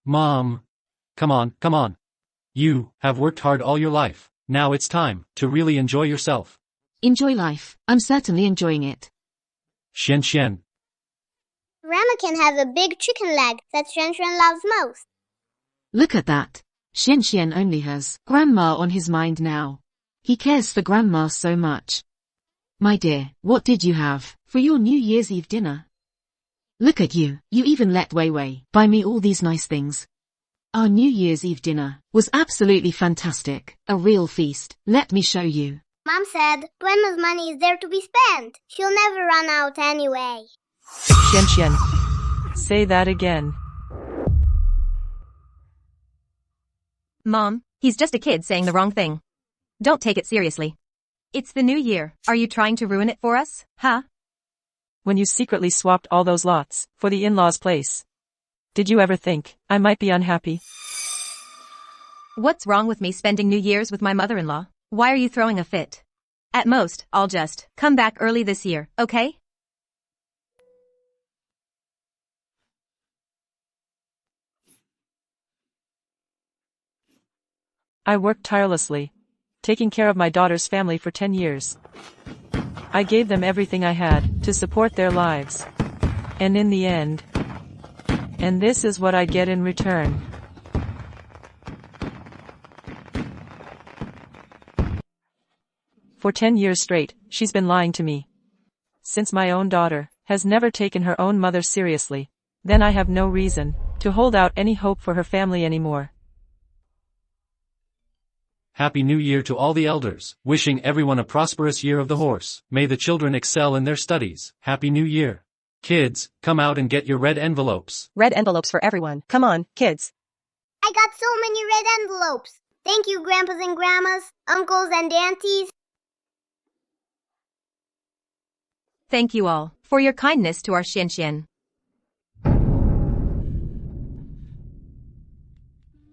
Mom. Come on, come on. You have worked hard all your life. Now it's time to really enjoy yourself. Enjoy life. I'm certainly enjoying it. Xian. Ramekin has a big chicken leg that Xian loves most. Look at that. Xian only has Grandma on his mind now. He cares for Grandma so much. My dear, what did you have for your New Year's Eve dinner? Look at you. You even let Wei Wei buy me all these nice things. Our New Year's Eve dinner was absolutely fantastic. A real feast. Let me show you. Mom said Grandma's money is there to be spent. She'll never run out anyway. Xian. Say that again. Mom, he's just a kid saying the wrong thing. Don't take it seriously. It's the new year. Are you trying to ruin it for us, huh? When you secretly swapped all those lots for the in-laws' place, did you ever think I might be unhappy? What's wrong with me spending New Year's with my mother-in-law? Why are you throwing a fit? At most, I'll just come back early this year, okay? I worked tirelessly, taking care of my daughter's family for 10 years. I gave them everything I had to support their lives. And in the end, and this is what I get in return. For 10 years straight, she's been lying to me. Since my own daughter has never taken her own mother seriously, then I have no reason to hold out any hope for her family anymore. Happy New Year to all the elders, wishing everyone a prosperous year of the horse. May the children excel in their studies. Happy New Year. Kids, come out and get your red envelopes. Red envelopes for everyone. Come on, kids. I got so many red envelopes. Thank you, grandpas and grandmas, uncles and aunties. Thank you all for your kindness to our Xian.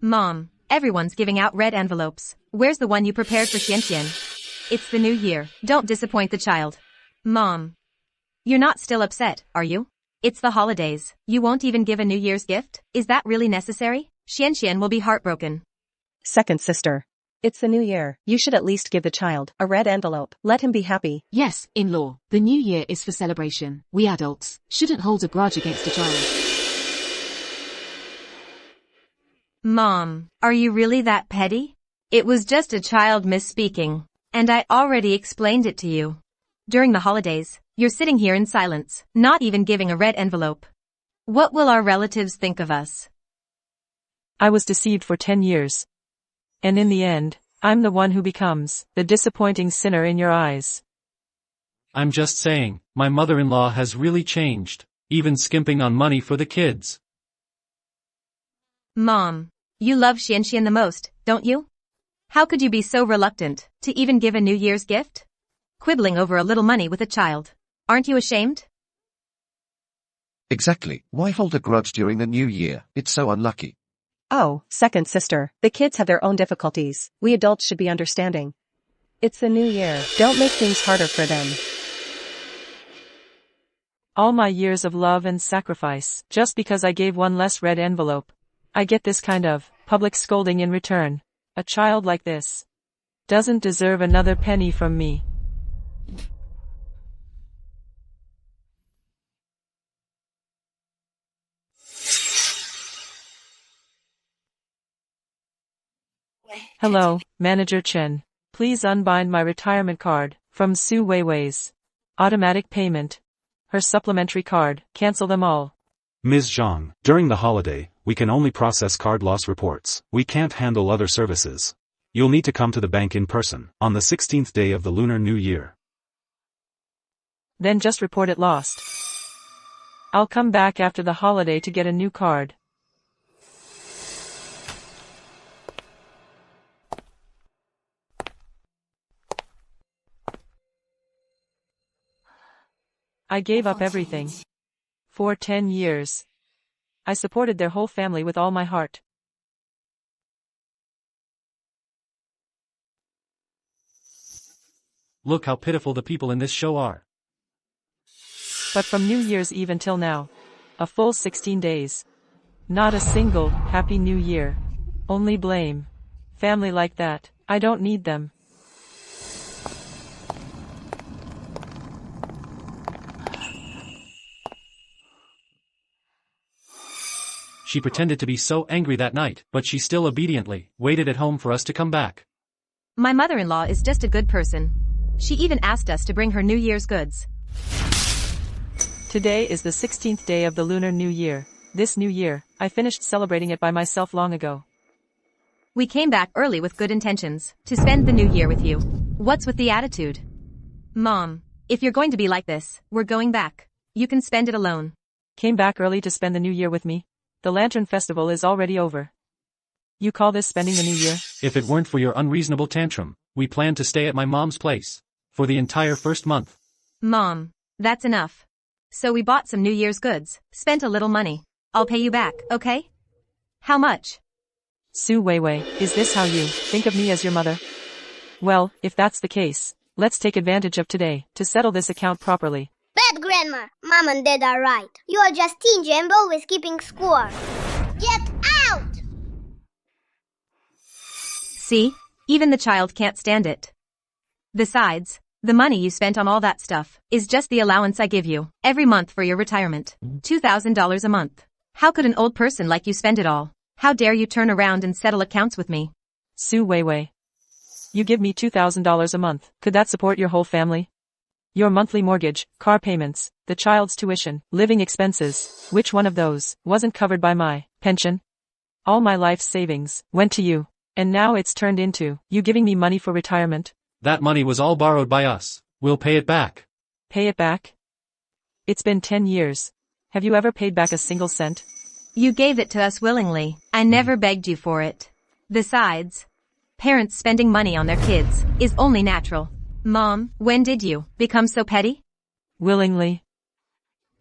Mom, everyone's giving out red envelopes. Where's the one you prepared for Xian? It's the new year. Don't disappoint the child. Mom, you're not still upset, are you? It's the holidays. You won't even give a New Year's gift? Is that really necessary? Xian will be heartbroken. Second sister. It's the new year. You should at least give the child a red envelope. Let him be happy. Yes, in-law. The new year is for celebration. We adults shouldn't hold a grudge against a child. Mom, are you really that petty? It was just a child misspeaking. And I already explained it to you. During the holidays, you're sitting here in silence, not even giving a red envelope. What will our relatives think of us? I was deceived for 10 years. And in the end, I'm the one who becomes the disappointing sinner in your eyes. I'm just saying, my mother-in-law has really changed, even skimping on money for the kids. Mom, you love Xian the most, don't you? How could you be so reluctant to even give a New Year's gift? Quibbling over a little money with a child. Aren't you ashamed? Exactly. Why hold a grudge during the new year? It's so unlucky. Oh, second sister. The kids have their own difficulties. We adults should be understanding. It's the new year. Don't make things harder for them. All my years of love and sacrifice, just because I gave one less red envelope. I get this kind of public scolding in return. A child like this doesn't deserve another penny from me. Hello, Manager Chen. Please unbind my retirement card from Su Weiwei's automatic payment. Her supplementary card, cancel them all. Ms. Zhang, during the holiday, we can only process card loss reports. We can't handle other services. You'll need to come to the bank in person, on the 16th day of the Lunar New Year. Then just report it lost. I'll come back after the holiday to get a new card. I gave up everything. For 10 years. I supported their whole family with all my heart. Look how pitiful the people in this show are. But from New Year's Eve until now, a full 16 days, Not a single Happy New Year. Only blame. Family like that, I don't need them. She pretended to be so angry that night, but she still obediently waited at home for us to come back. My mother-in-law is just a good person. She even asked us to bring her New Year's goods. Today is the 16th day of the Lunar New Year. This new year, I finished celebrating it by myself long ago. We came back early with good intentions, to spend the new year with you. What's with the attitude? Mom, if you're going to be like this, we're going back. You can spend it alone. Came back early to spend the new year with me? The Lantern Festival is already over. You call this spending the new year? If it weren't for your unreasonable tantrum, we planned to stay at my mom's place for the entire first month. Mom, that's enough. So we bought some New Year's goods, spent a little money. I'll pay you back, okay? How much? Su Weiwei, is this how you think of me as your mother? Well, if that's the case, let's take advantage of today to settle this account properly. Bad Grandma, Mom and Dad are right. You are just stingy and always keeping score. Get out! See? Even the child can't stand it. Besides, the money you spent on all that stuff is just the allowance I give you every month for your retirement. $2,000 a month. How could an old person like you spend it all? How dare you turn around and settle accounts with me? Su Weiwei. You give me $2,000 a month. Could that support your whole family? Your monthly mortgage, car payments, the child's tuition, living expenses, which one of those wasn't covered by my pension? All my life's savings went to you, and now it's turned into you giving me money for retirement. That money was all borrowed by us. We'll pay it back. Pay it back? It's been 10 years. Have you ever paid back a single cent? You gave it to us willingly. I never begged you for it. Besides, parents spending money on their kids is only natural. Mom, when did you become so petty? Willingly.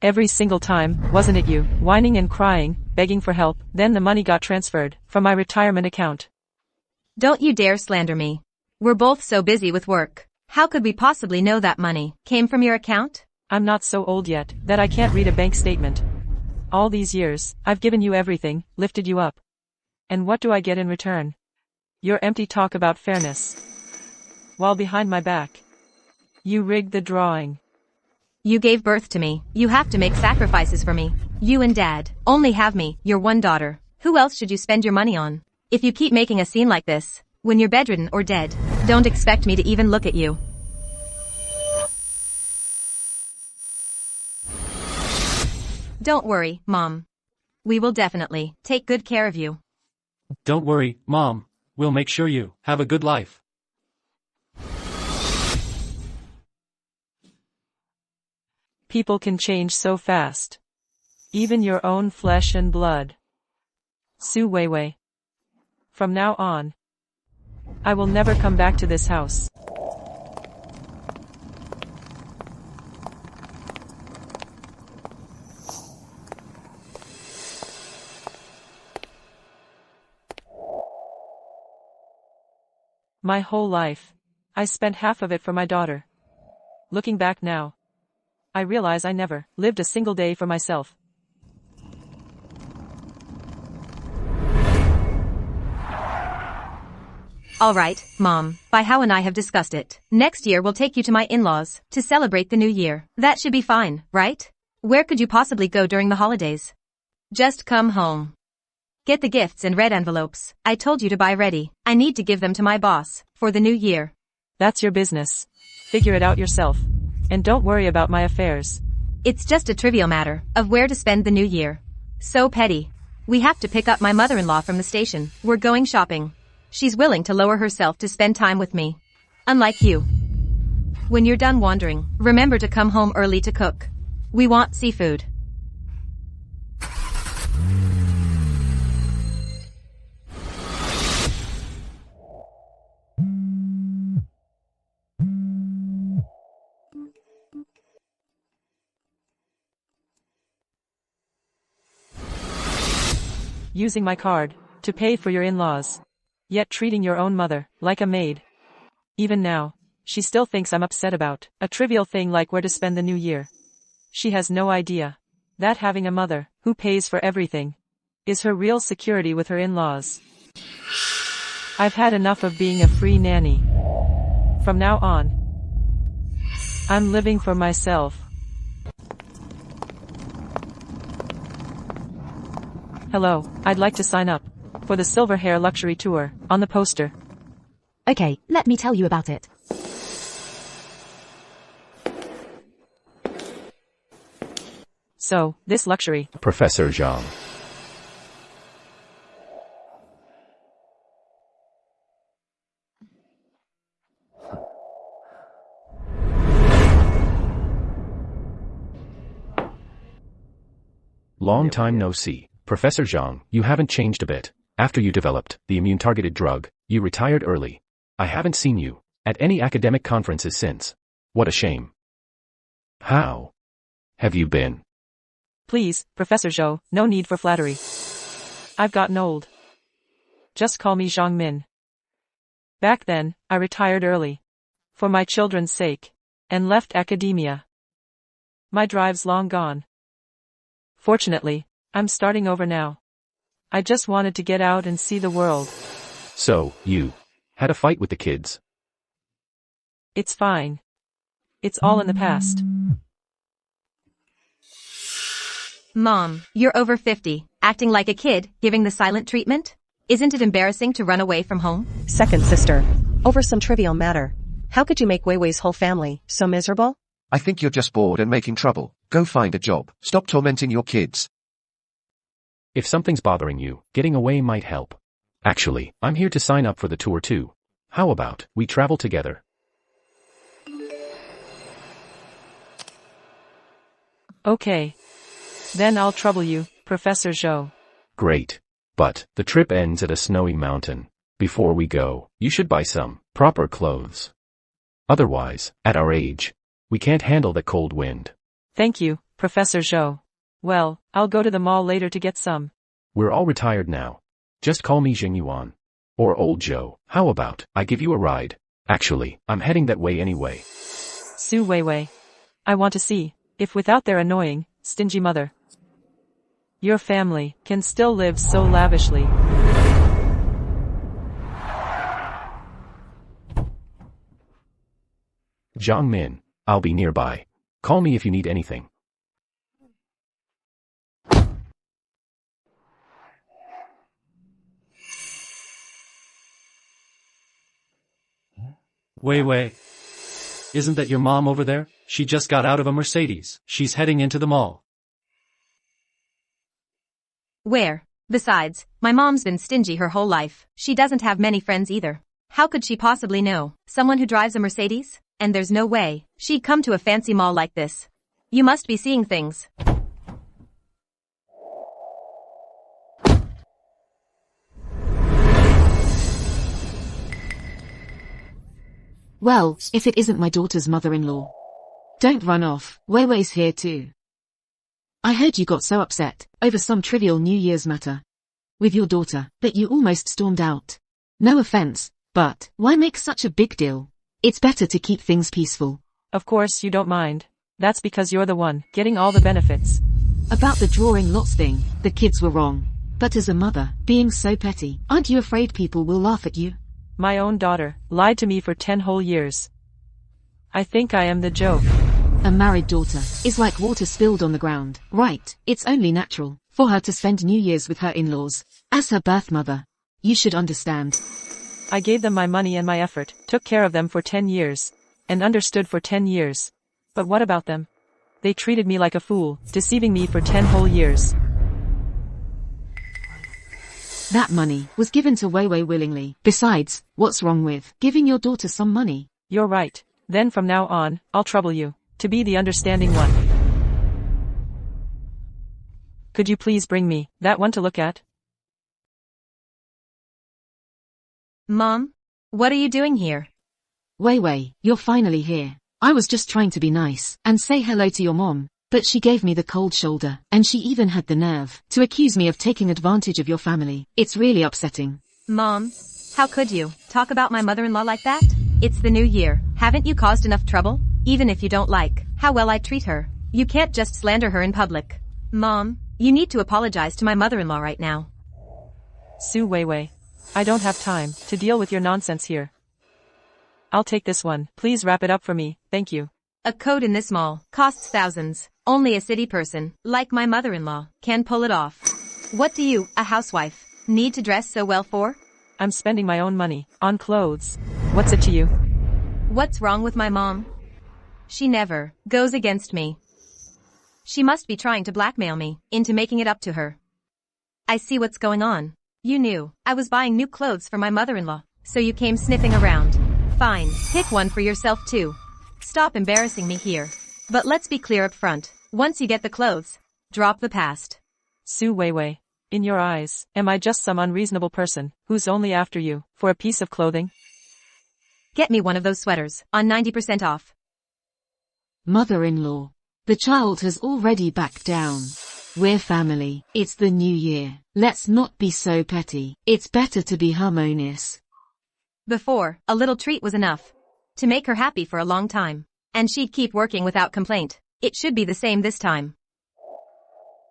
Every single time, wasn't it you, whining and crying, begging for help, then the money got transferred from my retirement account. Don't you dare slander me. We're both so busy with work. How could we possibly know that money came from your account? I'm not so old yet that I can't read a bank statement. All these years, I've given you everything, lifted you up. And what do I get in return? Your empty talk about fairness. While behind my back, you rigged the drawing. You gave birth to me. You have to make sacrifices for me. You and Dad only have me, your one daughter. Who else should you spend your money on? If you keep making a scene like this, when you're bedridden or dead, don't expect me to even look at you. Don't worry, Mom. We will definitely take good care of you. Don't worry, Mom. We'll make sure you have a good life. People can change so fast. Even your own flesh and blood. Su Weiwei. From now on, I will never come back to this house. My whole life, I spent half of it for my daughter. Looking back now, I realize I never lived a single day for myself. All right, Mom. Bai-Hao and I have discussed it. Next year we'll take you to my in-laws to celebrate the new year. That should be fine, right? Where could you possibly go during the holidays? Just come home. Get the gifts in red envelopes. I told you to buy ready. I need to give them to my boss for the new year. That's your business. Figure it out yourself. And don't worry about my affairs. It's just a trivial matter of where to spend the new year. So petty. We have to pick up my mother-in-law from the station. We're going shopping. She's willing to lower herself to spend time with me. Unlike you. When you're done wandering, remember to come home early to cook. We want seafood. Using my card to pay for your in-laws. Yet treating your own mother like a maid. Even now, she still thinks I'm upset about a trivial thing like where to spend the new year. She has no idea that having a mother who pays for everything is her real security with her in-laws. I've had enough of being a free nanny. From now on, I'm living for myself. Hello, I'd like to sign up for the Silver Hair Luxury Tour on the poster. Okay, let me tell you about it. So, this luxury. Professor Zhang. Long time no see. Professor Zhang, you haven't changed a bit. After you developed the immune-targeted drug, you retired early. I haven't seen you at any academic conferences since. What a shame. How have you been? Please, Professor Zhou, no need for flattery. I've gotten old. Just call me Zhang Min. Back then, I retired early. For my children's sake. And left academia. My drive's long gone. Fortunately, I'm starting over now. I just wanted to get out and see the world. So, you had a fight with the kids? It's fine. It's all in the past. Mom, you're over 50, acting like a kid, giving the silent treatment? Isn't it embarrassing to run away from home? Second sister. Over some trivial matter. How could you make Weiwei's whole family so miserable? I think you're just bored and making trouble. Go find a job. Stop tormenting your kids. If something's bothering you, getting away might help. Actually, I'm here to sign up for the tour too. How about we travel together? Okay. Then I'll trouble you, Professor Zhou. Great. But the trip ends at a snowy mountain. Before we go, you should buy some proper clothes. Otherwise, at our age, we can't handle the cold wind. Thank you, Professor Zhou. Well, I'll go to the mall later to get some. We're all retired now. Just call me Jing Yuan. Or Old Joe. How about I give you a ride? Actually, I'm heading that way anyway. Su Weiwei. I want to see if without their annoying, stingy mother, your family can still live so lavishly. Zhang Min, I'll be nearby. Call me if you need anything. Wei, isn't that your mom over there? She just got out of a Mercedes. She's heading into the mall. Where? Besides, my mom's been stingy her whole life. She doesn't have many friends either. How could she possibly know someone who drives a Mercedes? And there's no way she'd come to a fancy mall like this. You must be seeing things. Well, if it isn't my daughter's mother-in-law. Don't run off, Weiwei's here too. I heard you got so upset over some trivial New Year's matter with your daughter that you almost stormed out. No offense, but why make such a big deal? It's better to keep things peaceful. Of course you don't mind. That's because you're the one getting all the benefits. About the drawing lots thing, the kids were wrong. But as a mother, being so petty, aren't you afraid people will laugh at you? My own daughter lied to me for 10 whole years. I think I am the joke. A married daughter is like water spilled on the ground, right? It's only natural for her to spend New Year's with her in-laws. As her birth mother, you should understand. I gave them my money and my effort, took care of them for 10 years, and understood for 10 years. But what about them? They treated me like a fool, deceiving me for 10 whole years. That money was given to Weiwei willingly. Besides, what's wrong with giving your daughter some money? You're right. Then from now on, I'll trouble you, to be the understanding one. Could you please bring me that one to look at? Mom? What are you doing here? Weiwei, you're finally here. I was just trying to be nice and say hello to your mom, but she gave me the cold shoulder, and she even had the nerve to accuse me of taking advantage of your family. It's really upsetting. Mom? How could you talk about my mother-in-law like that? It's the new year. Haven't you caused enough trouble? Even if you don't like how well I treat her, you can't just slander her in public. Mom, You need to apologize to my mother-in-law right now. Su Weiwei. I don't have time to deal with your nonsense here. I'll take this one. Please wrap it up for me, thank you. A coat in this mall costs thousands. Only a city person, like my mother-in-law, can pull it off. What do you, a housewife, need to dress so well for? I'm spending my own money on clothes. What's it to you? What's wrong with my mom? She never goes against me. She must be trying to blackmail me into making it up to her. I see what's going on. You knew I was buying new clothes for my mother-in-law, so you came sniffing around. Fine, pick one for yourself too. Stop embarrassing me here. But let's be clear up front. Once you get the clothes, drop the past. Su Weiwei. In your eyes, am I just some unreasonable person who's only after you for a piece of clothing? Get me one of those sweaters on 90% off. Mother-in-law. The child has already backed down. We're family. It's the new year. Let's not be so petty. It's better to be harmonious. Before, a little treat was enough to make her happy for a long time. And she'd keep working without complaint. It should be the same this time.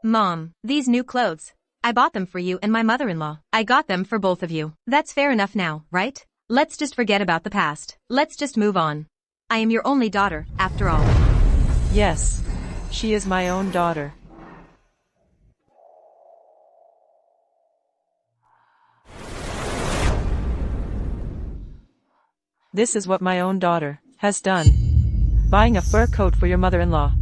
Mom, these new clothes. I bought them for you and my mother-in-law. I got them for both of you. That's fair enough now, right? Let's just forget about the past. Let's just move on. I am your only daughter, after all. Yes. She is my own daughter. This is what my own daughter has done. Buying a fur coat for your mother-in-law.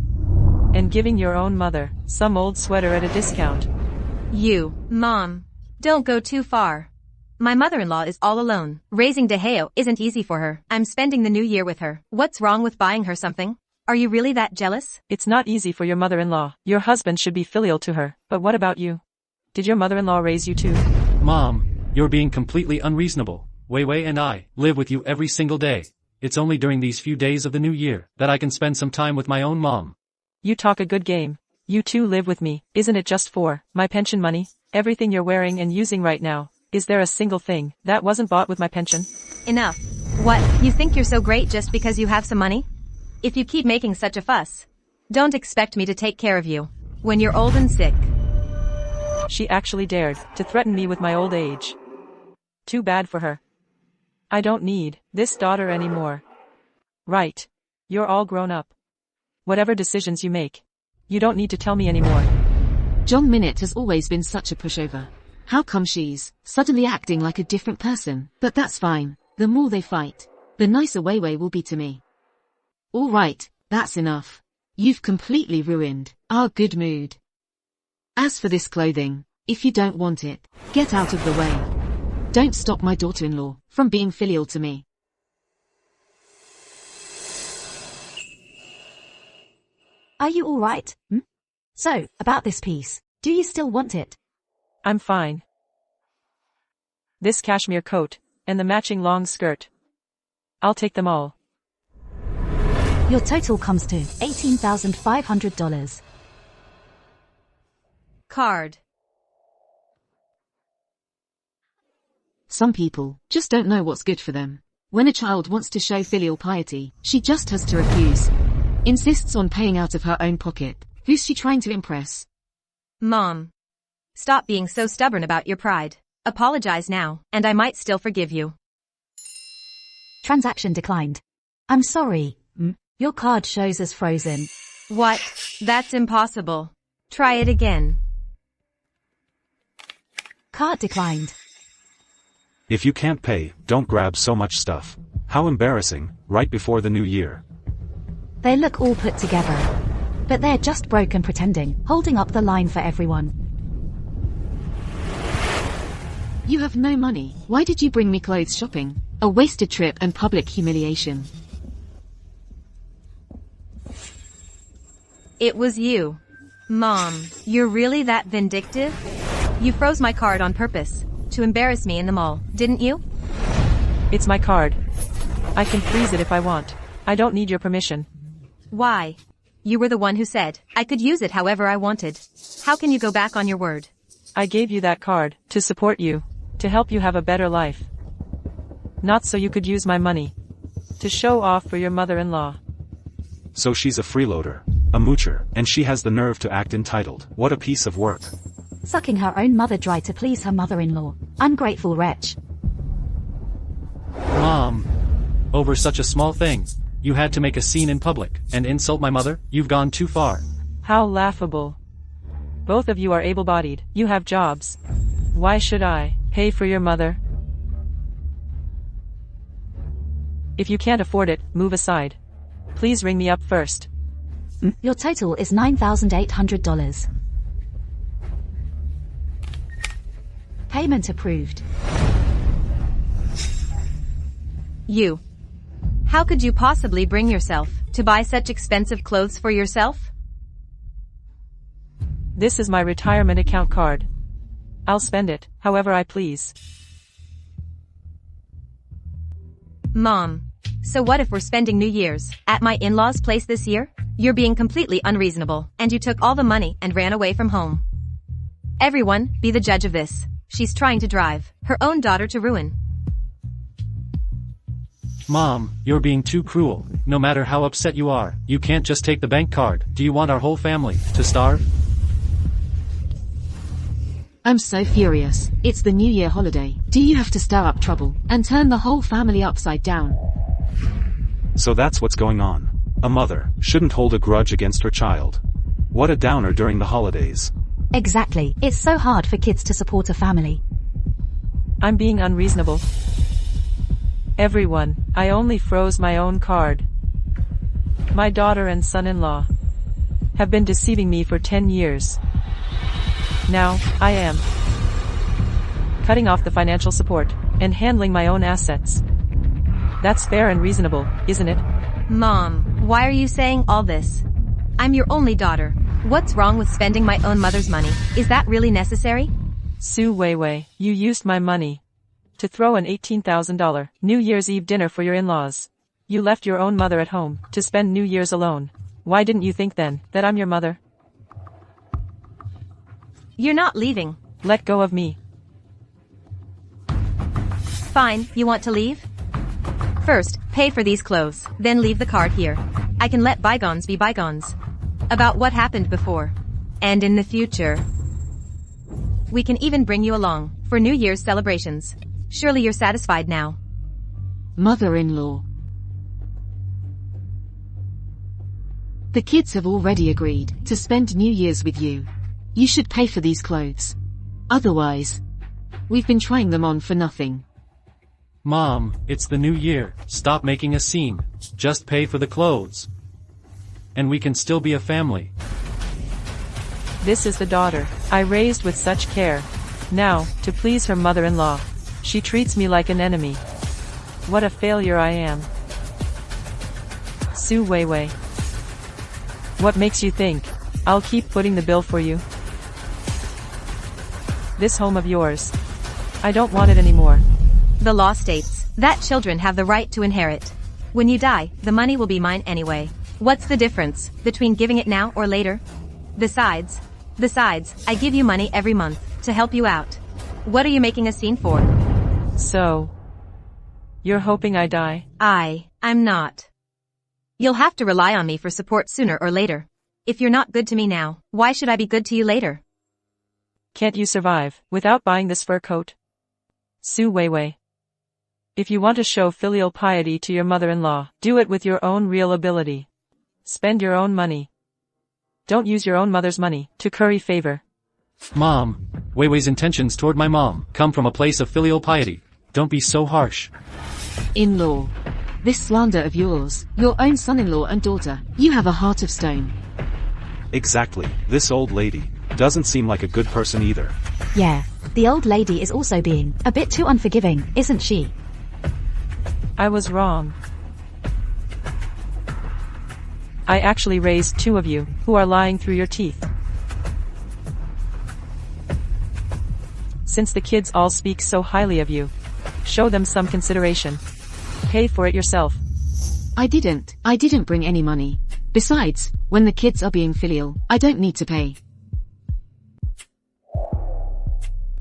And giving your own mother some old sweater at a discount. You, Mom, don't go too far. My mother-in-law is all alone. Raising DeHeo isn't easy for her. I'm spending the new year with her. What's wrong with buying her something? Are you really that jealous? It's not easy for your mother-in-law. Your husband should be filial to her. But what about you? Did your mother-in-law raise you too? Mom, you're being completely unreasonable. Weiwei and I live with you every single day. It's only during these few days of the new year that I can spend some time with my own mom. You talk a good game. You two live with me. Isn't it just for my pension money? Everything you're wearing and using right now. Is there a single thing that wasn't bought with my pension? Enough. What, you think you're so great just because you have some money? If you keep making such a fuss, don't expect me to take care of you when you're old and sick. She actually dared to threaten me with my old age. Too bad for her. I don't need this daughter anymore. Right. You're all grown up. Whatever decisions you make, you don't need to tell me anymore. John Minute has always been such a pushover. How come she's suddenly acting like a different person? But that's fine. The more they fight, the nicer Weiwei will be to me. Alright, that's enough. You've completely ruined our good mood. As for this clothing, if you don't want it, get out of the way. Don't stop my daughter-in-law from being filial to me. Are you alright? So, about this piece, do you still want it? I'm fine. This cashmere coat, and the matching long skirt. I'll take them all. Your total comes to $18,500. Card. Some people just don't know what's good for them. When a child wants to show filial piety, she just has to refuse. Insists on paying out of her own pocket. Who's she trying to impress? Mom. Stop being so stubborn about your pride. Apologize now, and I might still forgive you. Transaction declined. I'm sorry. Your card shows as frozen. What? That's impossible. Try it again. Card declined. If you can't pay, don't grab so much stuff. How embarrassing, right before the new year. They look all put together. But they're just broke and pretending, holding up the line for everyone. You have no money. Why did you bring me clothes shopping? A wasted trip and public humiliation. It was you. Mom, you're really that vindictive? You froze my card on purpose, to embarrass me in the mall, didn't you? It's my card. I can freeze it if I want. I don't need your permission. Why? You were the one who said I could use it however I wanted. How can you go back on your word? I gave you that card to support you, to help you have a better life. Not so you could use my money to show off for your mother-in-law. So she's a freeloader. a moocher, and she has the nerve to act entitled. What a piece of work. Sucking her own mother dry to please her mother-in-law. Ungrateful wretch. Mom. Over such a small thing. You had to make a scene in public, and insult my mother? You've gone too far. How laughable. Both of you are able-bodied, you have jobs. Why should I pay for your mother? If you can't afford it, move aside. Please ring me up first. Your total is $9,800. Payment approved. You. How could you possibly bring yourself to buy such expensive clothes for yourself? This is my retirement account card. I'll spend it however I please. Mom. So what if we're spending New Year's at my in-laws' place this year? You're being completely unreasonable, and you took all the money and ran away from home. Everyone, be the judge of this. She's trying to drive her own daughter to ruin. Mom, you're being too cruel. No matter how upset you are, you can't just take the bank card. Do you want our whole family to starve? I'm so furious. It's the New Year holiday. Do you have to stir up trouble and turn the whole family upside down? So that's what's going on. A mother shouldn't hold a grudge against her child. What a downer during the holidays. Exactly. It's so hard for kids to support a family. I'm being unreasonable. Everyone, I only froze my own card. My daughter and son-in-law have been deceiving me for 10 years. Now, I am cutting off the financial support and handling my own assets. That's fair and reasonable, isn't it? Mom, why are you saying all this? I'm your only daughter. What's wrong with spending my own mother's money? Is that really necessary? Su Weiwei, you used my money to throw an $18,000 New Year's Eve dinner for your in-laws. You left your own mother at home to spend New Year's alone. Why didn't you think then that I'm your mother? You're not leaving. Let go of me. Fine, you want to leave? First, pay for these clothes, then leave the card here. I can let bygones be bygones. About what happened before. And in the future. We can even bring you along for New Year's celebrations. Surely you're satisfied now. Mother-in-law. The kids have already agreed to spend New Year's with you. You should pay for these clothes. Otherwise, we've been trying them on for nothing. Mom, it's the new year. Stop making a scene. Just pay for the clothes. And we can still be a family. This is the daughter I raised with such care. Now, to please her mother-in-law, she treats me like an enemy. What a failure I am. Su Weiwei. What makes you think I'll keep putting the bill for you? This home of yours, I don't want it anymore. The law states that children have the right to inherit. When you die, the money will be mine anyway. What's the difference between giving it now or later? Besides, I give you money every month to help you out. What are you making a scene for? So, you're hoping I die? I'm not. You'll have to rely on me for support sooner or later. If you're not good to me now, why should I be good to you later? Can't you survive without buying this fur coat? Su Weiwei. If you want to show filial piety to your mother-in-law, do it with your own real ability. Spend your own money. Don't use your own mother's money to curry favor. Mom, Weiwei's intentions toward my mom come from a place of filial piety. Don't be so harsh. In-law. This slander of yours, your own son-in-law and daughter, you have a heart of stone. Exactly. This old lady doesn't seem like a good person either. Yeah, the old lady is also being a bit too unforgiving, isn't she? I was wrong. I actually raised two of you who are lying through your teeth. Since the kids all speak so highly of you, show them some consideration. Pay for it yourself. I didn't bring any money. Besides, when the kids are being filial, I don't need to pay.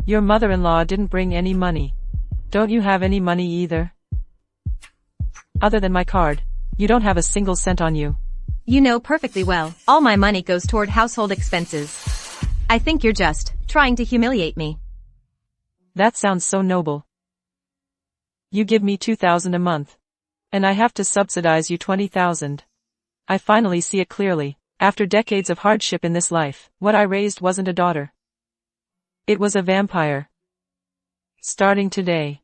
Your mother-in-law didn't bring any money. Don't you have any money either? Other than my card, you don't have a single cent on you. You know perfectly well, all my money goes toward household expenses. I think you're just trying to humiliate me. That sounds so noble. You give me $2,000 a month. And I have to subsidize you $20,000. I finally see it clearly. After decades of hardship in this life, what I raised wasn't a daughter. It was a vampire. Starting today,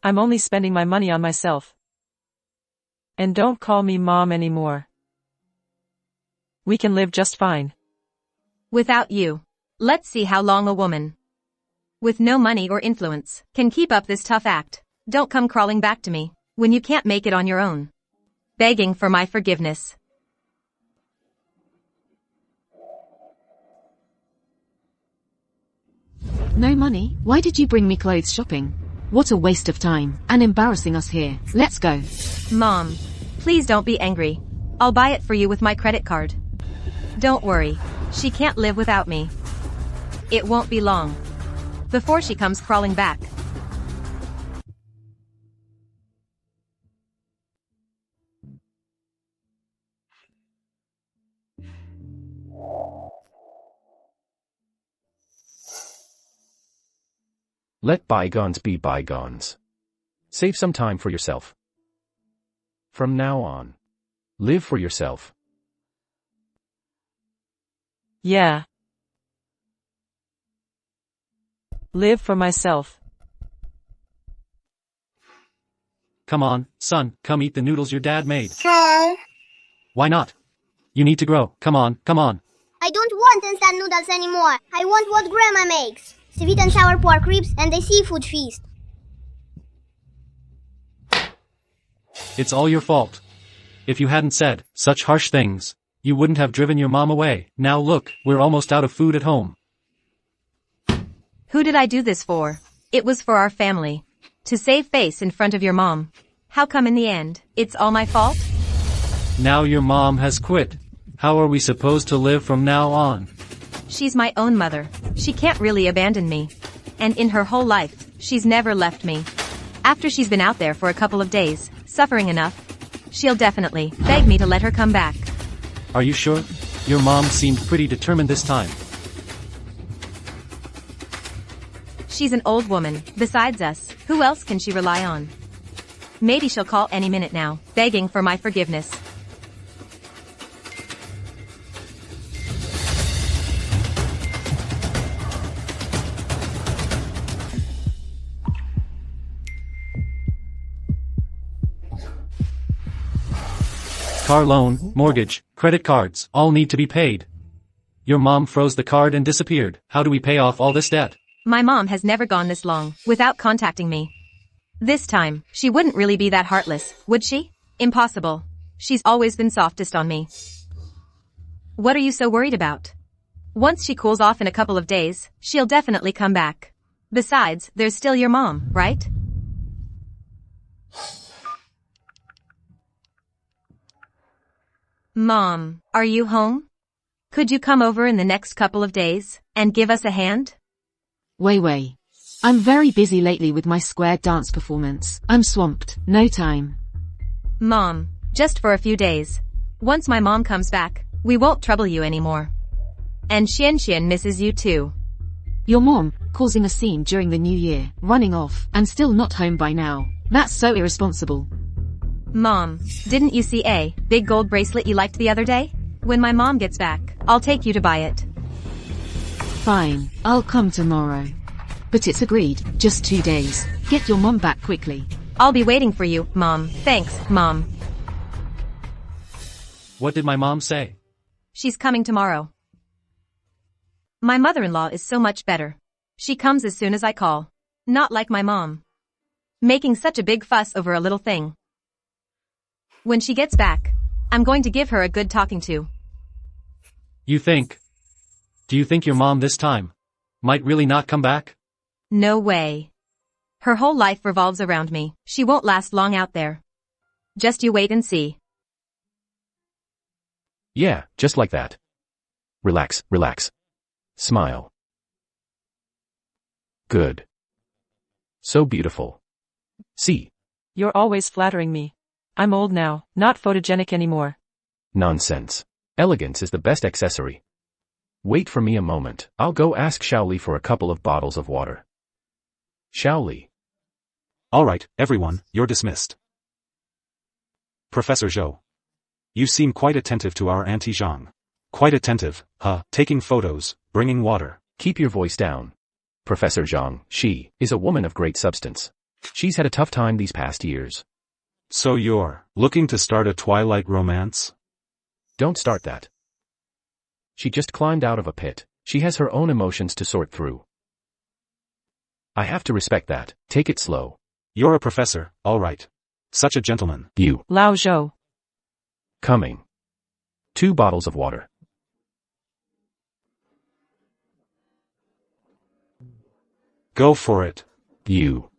I'm only spending my money on myself. And don't call me mom anymore. We can live just fine. Without you. Let's see how long a woman with no money or influence can keep up this tough act. Don't come crawling back to me when you can't make it on your own, begging for my forgiveness. No money? Why did you bring me clothes shopping? What a waste of time, and embarrassing us here. Let's go. Mom, please don't be angry. I'll buy it for you with my credit card. Don't worry, she can't live without me. It won't be long before she comes crawling back. Let bygones be bygones. Save some time for yourself. From now on, live for yourself. Yeah. Live for myself. Come on, son, come eat the noodles your dad made. No. Why not? You need to grow. Come on, come on. I don't want instant noodles anymore. I want what Grandma makes. Sweet and sour pork ribs and a seafood feast. It's all your fault. If you hadn't said such harsh things, you wouldn't have driven your mom away. Now look, we're almost out of food at home. Who did I do this for? It was for our family. To save face in front of your mom. How come in the end, it's all my fault? Now your mom has quit. How are we supposed to live from now on? She's my own mother. She can't really abandon me. And in her whole life, she's never left me. After she's been out there for a couple of days, suffering enough, she'll definitely beg me to let her come back. Are you sure? Your mom seemed pretty determined this time. She's an old woman. Besides us, who else can she rely on? Maybe she'll call any minute now, begging for my forgiveness. Car loan, mortgage, credit cards, all need to be paid. Your mom froze the card and disappeared. How do we pay off all this debt? My mom has never gone this long without contacting me. This time, she wouldn't really be that heartless, would she? Impossible. She's always been softest on me. What are you so worried about? Once she cools off in a couple of days, she'll definitely come back. Besides, there's still your mom, right? Mom, are you home? Could you come over in the next couple of days and give us a hand? Wei. I'm very busy lately with my square dance performance. I'm swamped. No time. Mom, just for a few days. Once my mom comes back, we won't trouble you anymore. And Xian misses you too. Your mom, causing a scene during the new year, running off, and still not home by now. That's so irresponsible. Mom, didn't you see a big gold bracelet you liked the other day? When my mom gets back, I'll take you to buy it. Fine, I'll come tomorrow. But it's agreed, just 2 days. Get your mom back quickly. I'll be waiting for you, Mom. Thanks, Mom. What did my mom say? She's coming tomorrow. My mother-in-law is so much better. She comes as soon as I call. Not like my mom. Making such a big fuss over a little thing. When she gets back, I'm going to give her a good talking to. Do you think your mom this time might really not come back? No way. Her whole life revolves around me. She won't last long out there. Just you wait and see. Yeah, just like that. Relax, relax. Smile. Good. So beautiful. See. You're always flattering me. I'm old now, not photogenic anymore. Nonsense. Elegance is the best accessory. Wait for me a moment. I'll go ask Xiaoli for a couple of bottles of water. Xiaoli. All right, everyone, you're dismissed. Professor Zhou. You seem quite attentive to our Auntie Zhang. Quite attentive, huh? Taking photos, bringing water. Keep your voice down. Professor Zhang, she is a woman of great substance. She's had a tough time these past years. So you're looking to start a Twilight romance? Don't start that. She just climbed out of a pit. She has her own emotions to sort through. I have to respect that. Take it slow. You're a professor, all right. Such a gentleman. You. Lao Zhou. Coming. 2 bottles of water. Go for it. You.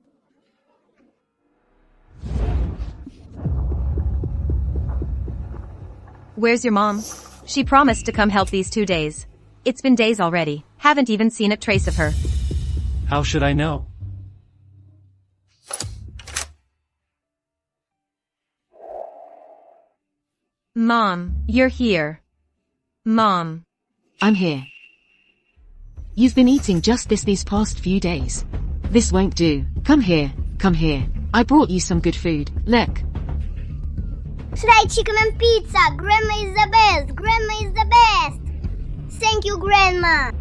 Where's your mom? She promised to come help these 2 days. It's been days already. Haven't even seen a trace of her. How should I know? Mom, you're here. Mom. I'm here. You've been eating just this these past few days. This won't do. Come here, come here. I brought you some good food. Look. Fried chicken and pizza. Grandma is the best. Grandma is the best. Thank you, Grandma.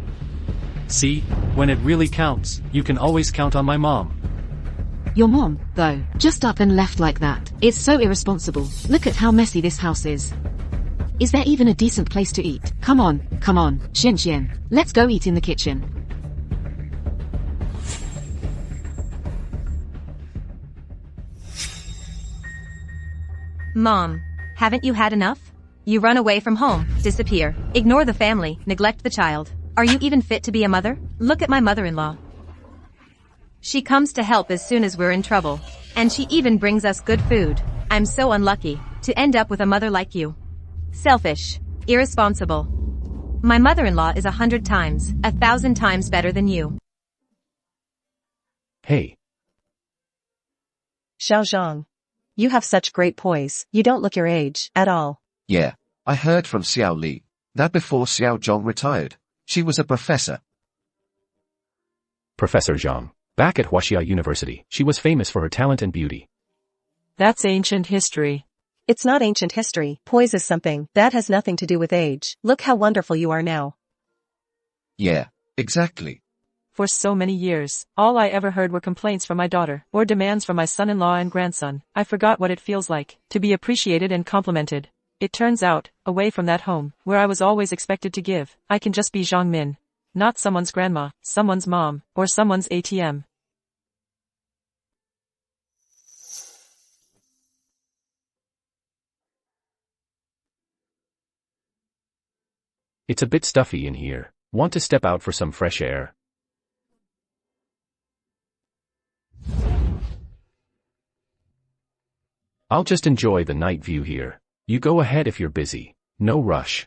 See, when it really counts, you can always count on my mom. Your mom, though, just up and left like that. It's so irresponsible. Look at how messy this house is. Is there even a decent place to eat? Come on, Xian. Let's go eat in the kitchen. Mom, haven't you had enough? You run away from home, disappear, ignore the family, neglect the child. Are you even fit to be a mother? Look at my mother-in-law. She comes to help as soon as we're in trouble. And she even brings us good food. I'm so unlucky to end up with a mother like you. Selfish. Irresponsible. My mother-in-law is 100 times, 1,000 times better than you. Hey. Xiao Zhang. You have such great poise. You don't look your age, at all. Yeah, I heard from Xiao Li that before Xiao Zhong retired, she was a professor. Professor Zhang. Back at Huaxia University, she was famous for her talent and beauty. That's ancient history. It's not ancient history. Poise is something that has nothing to do with age. Look how wonderful you are now. Yeah, exactly. For so many years, all I ever heard were complaints from my daughter, or demands from my son-in-law and grandson. I forgot what it feels like to be appreciated and complimented. It turns out, away from that home, where I was always expected to give, I can just be Zhang Min. Not someone's grandma, someone's mom, or someone's ATM. It's a bit stuffy in here. Want to step out for some fresh air? I'll just enjoy the night view here. You go ahead if you're busy. No rush.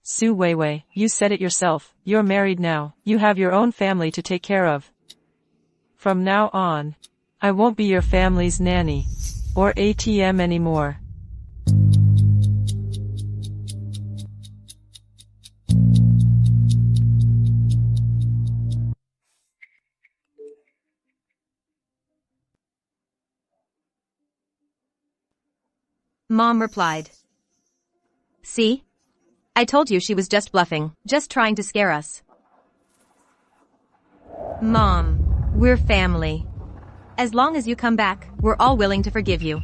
Su Weiwei, you said it yourself. You're married now. You have your own family to take care of. From now on, I won't be your family's nanny. Or ATM anymore. Mom replied. See? I told you she was just bluffing, just trying to scare us. Mom, we're family. As long as you come back, we're all willing to forgive you.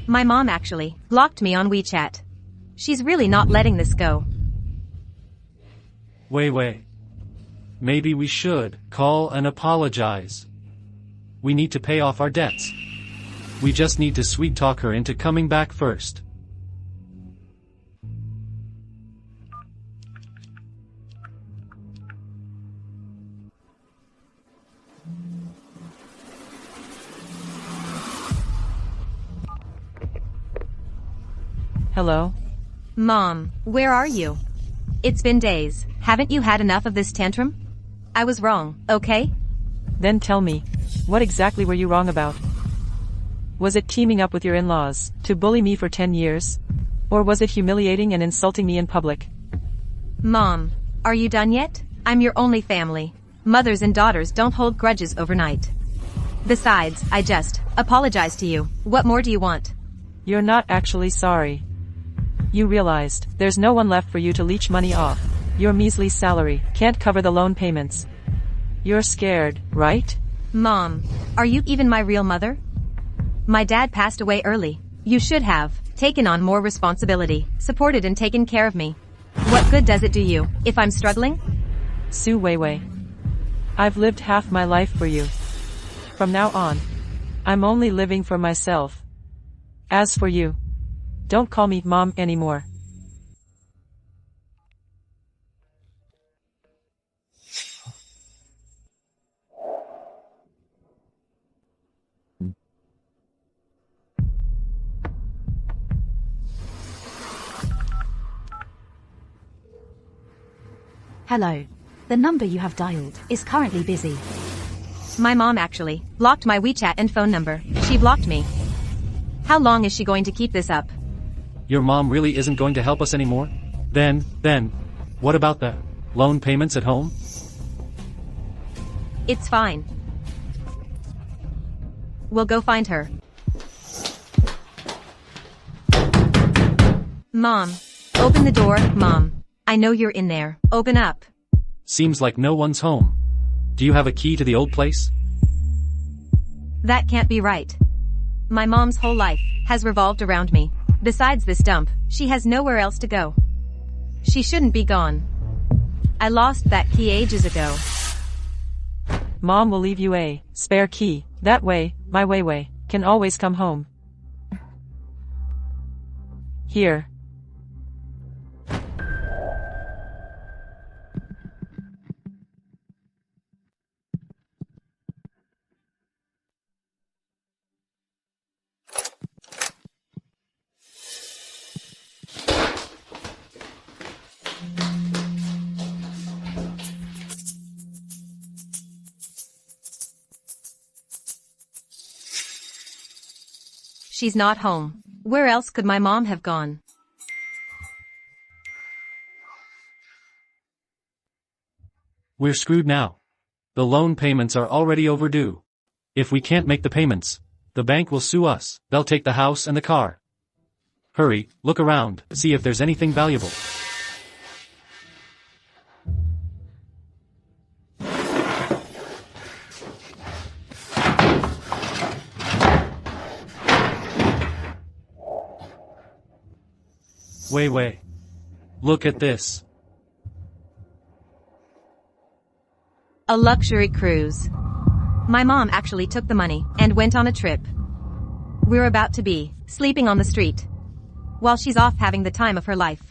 My mom actually blocked me on WeChat. She's really not letting this go. Wei. Maybe we should call and apologize. We need to pay off our debts. We just need to sweet talk her into coming back first. Hello? Mom, where are you? It's been days. Haven't you had enough of this tantrum? I was wrong, okay? Then tell me, what exactly were you wrong about? Was it teaming up with your in-laws to bully me for 10 years? Or was it humiliating and insulting me in public? Mom, are you done yet? I'm your only family. Mothers and daughters don't hold grudges overnight. Besides, I just apologized to you. What more do you want? You're not actually sorry. You realized there's no one left for you to leech money off. Your measly salary can't cover the loan payments. You're scared, right? Mom, are you even my real mother? My dad passed away early. You should have taken on more responsibility, supported and taken care of me. What good does it do you if I'm struggling? Su Weiwei. I've lived half my life for you. From now on, I'm only living for myself. As for you, don't call me Mom anymore. Hello. The number you have dialed is currently busy. My mom actually blocked my WeChat and phone number. She blocked me. How long is she going to keep this up? Your mom really isn't going to help us anymore? Then, what about the loan payments at home? It's fine. We'll go find her. Mom, open the door, Mom. I know you're in there. Open up. Seems like no one's home. Do you have a key to the old place? That can't be right. My mom's whole life has revolved around me. Besides this dump, she has nowhere else to go. She shouldn't be gone. I lost that key ages ago. Mom will leave you a spare key. That way, my Weiwei can always come home. Here. She's not home. Where else could my mom have gone? We're screwed now. The loan payments are already overdue. If we can't make the payments, the bank will sue us. They'll take the house and the car. Hurry, look around, see if there's anything valuable. Weiwei. Look at this. A luxury cruise. My mom actually took the money and went on a trip. We're about to be sleeping on the street while she's off having the time of her life.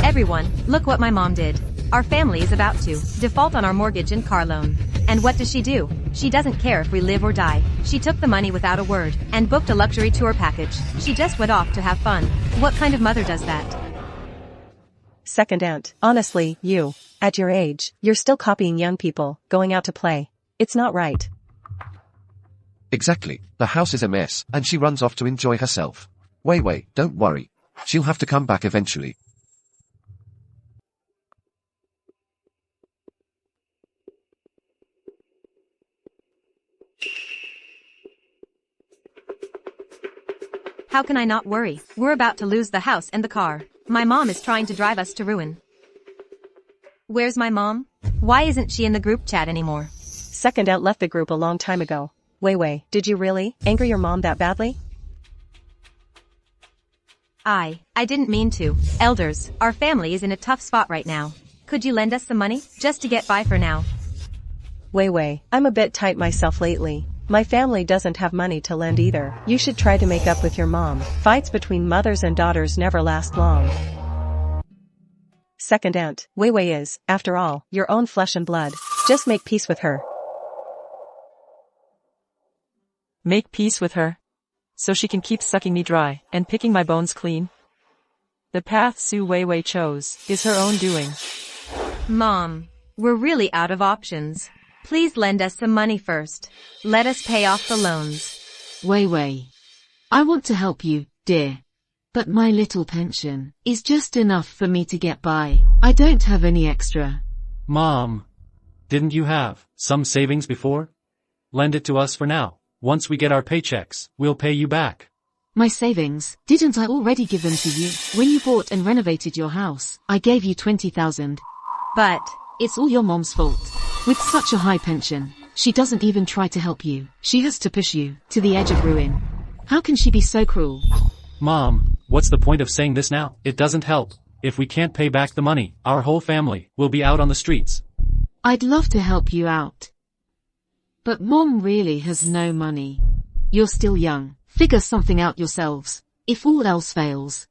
Everyone, look what my mom did. Our family is about to default on our mortgage and car loan. And what does she do? She doesn't care if we live or die. She took the money without a word and booked a luxury tour package. She just went off to have fun. What kind of mother does that? Second aunt. Honestly, you, at your age, you're still copying young people, going out to play. It's not right. Exactly. The house is a mess, and she runs off to enjoy herself. Weiwei, don't worry. She'll have to come back eventually. How can I not worry? We're about to lose the house and the car. My mom is trying to drive us to ruin. Where's my mom? Why isn't she in the group chat anymore? Second aunt left the group a long time ago. Weiwei, did you really anger your mom that badly? I didn't mean to. Elders, our family is in a tough spot right now. Could you lend us some money, just to get by for now? Weiwei, I'm a bit tight myself lately. My family doesn't have money to lend either. You should try to make up with your mom. Fights between mothers and daughters never last long. second aunt. Wei Wei is, after all, your own flesh and blood. Just make peace with her. Make peace with her? So she can keep sucking me dry and picking my bones clean? The path Su Weiwei chose is her own doing. Mom, we're really out of options. Please lend us some money first. Let us pay off the loans. Wei Wei. I want to help you, dear. But my little pension is just enough for me to get by. I don't have any extra. Mom, didn't you have some savings before? Lend it to us for now. Once we get our paychecks, we'll pay you back. My savings, didn't I already give them to you? When you bought and renovated your house, I gave you 20,000. But It's all your mom's fault. With such a high pension, she doesn't even try to help you. She has to push you to the edge of ruin. How can she be so cruel? Mom, what's the point of saying this now? It doesn't help. If we can't pay back the money, our whole family will be out on the streets. I'd love to help you out. But Mom really has no money. You're still young. Figure something out yourselves. If all else fails,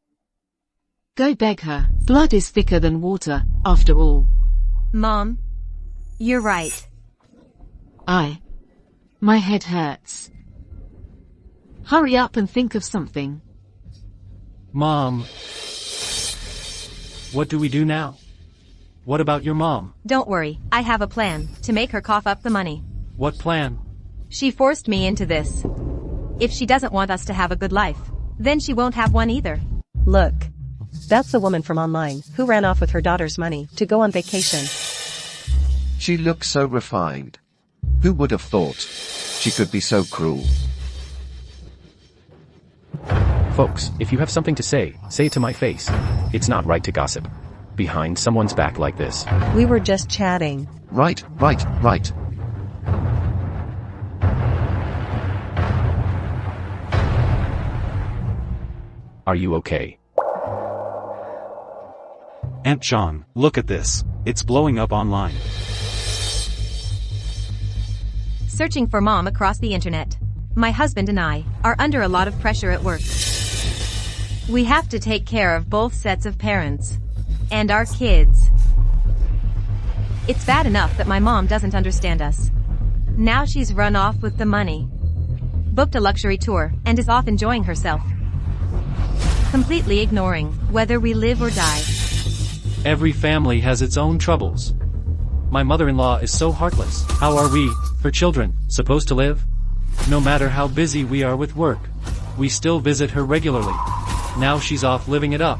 go beg her. Blood is thicker than water, after all. Mom, you're right. My head hurts. Hurry up and think of something. Mom, what do we do now? What about your mom? Don't worry, I have a plan to make her cough up the money. What plan? She forced me into this. If she doesn't want us to have a good life, then she won't have one either. Look. That's the woman from online who ran off with her daughter's money to go on vacation. She looks so refined. Who would have thought she could be so cruel? Folks, if you have something to say it to my face. It's not right to gossip behind someone's back like this. We were just chatting. Right. Are you okay? Aunt Zhang, look at this. It's blowing up online. Searching for Mom across the internet. My husband and I are under a lot of pressure at work. We have to take care of both sets of parents. And our kids. It's bad enough that my mom doesn't understand us. Now she's run off with the money. Booked a luxury tour and is off enjoying herself. Completely ignoring whether we live or die. Every family has its own troubles. My mother-in-law is so heartless. How are we, her children, supposed to live? No matter how busy we are with work, we still visit her regularly. Now she's off living it up.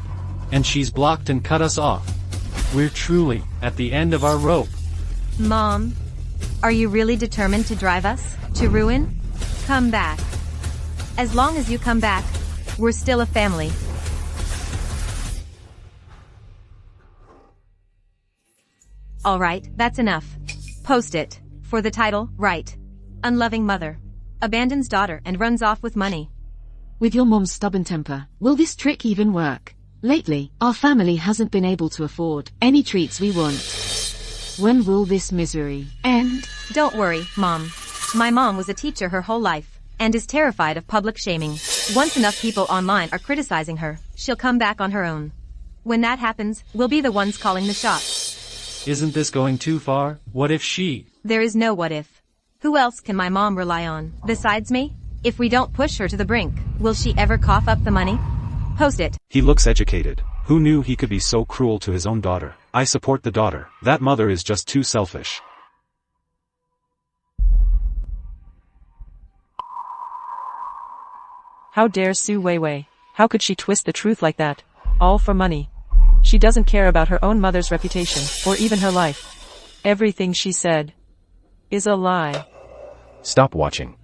And she's blocked and cut us off. We're truly at the end of our rope. Mom, are you really determined to drive us to ruin? Come back. As long as you come back, we're still a family. Alright, that's enough. Post it. For the title, write. Unloving mother. Abandons daughter and runs off with money. With your mom's stubborn temper, will this trick even work? Lately, our family hasn't been able to afford any treats we want. When will this misery end? Don't worry, Mom. My mom was a teacher her whole life, and is terrified of public shaming. Once enough people online are criticizing her, she'll come back on her own. When that happens, we'll be the ones calling the shots. Isn't this going too far? What if she... There is no what if. Who else can my mom rely on, besides me? If we don't push her to the brink, will she ever cough up the money? Post it. He looks educated. Who knew he could be so cruel to his own daughter? I support the daughter. That mother is just too selfish. How dare Su Weiwei? How could she twist the truth like that? All for money. She doesn't care about her own mother's reputation, or even her life. Everything she said is a lie. Stop watching.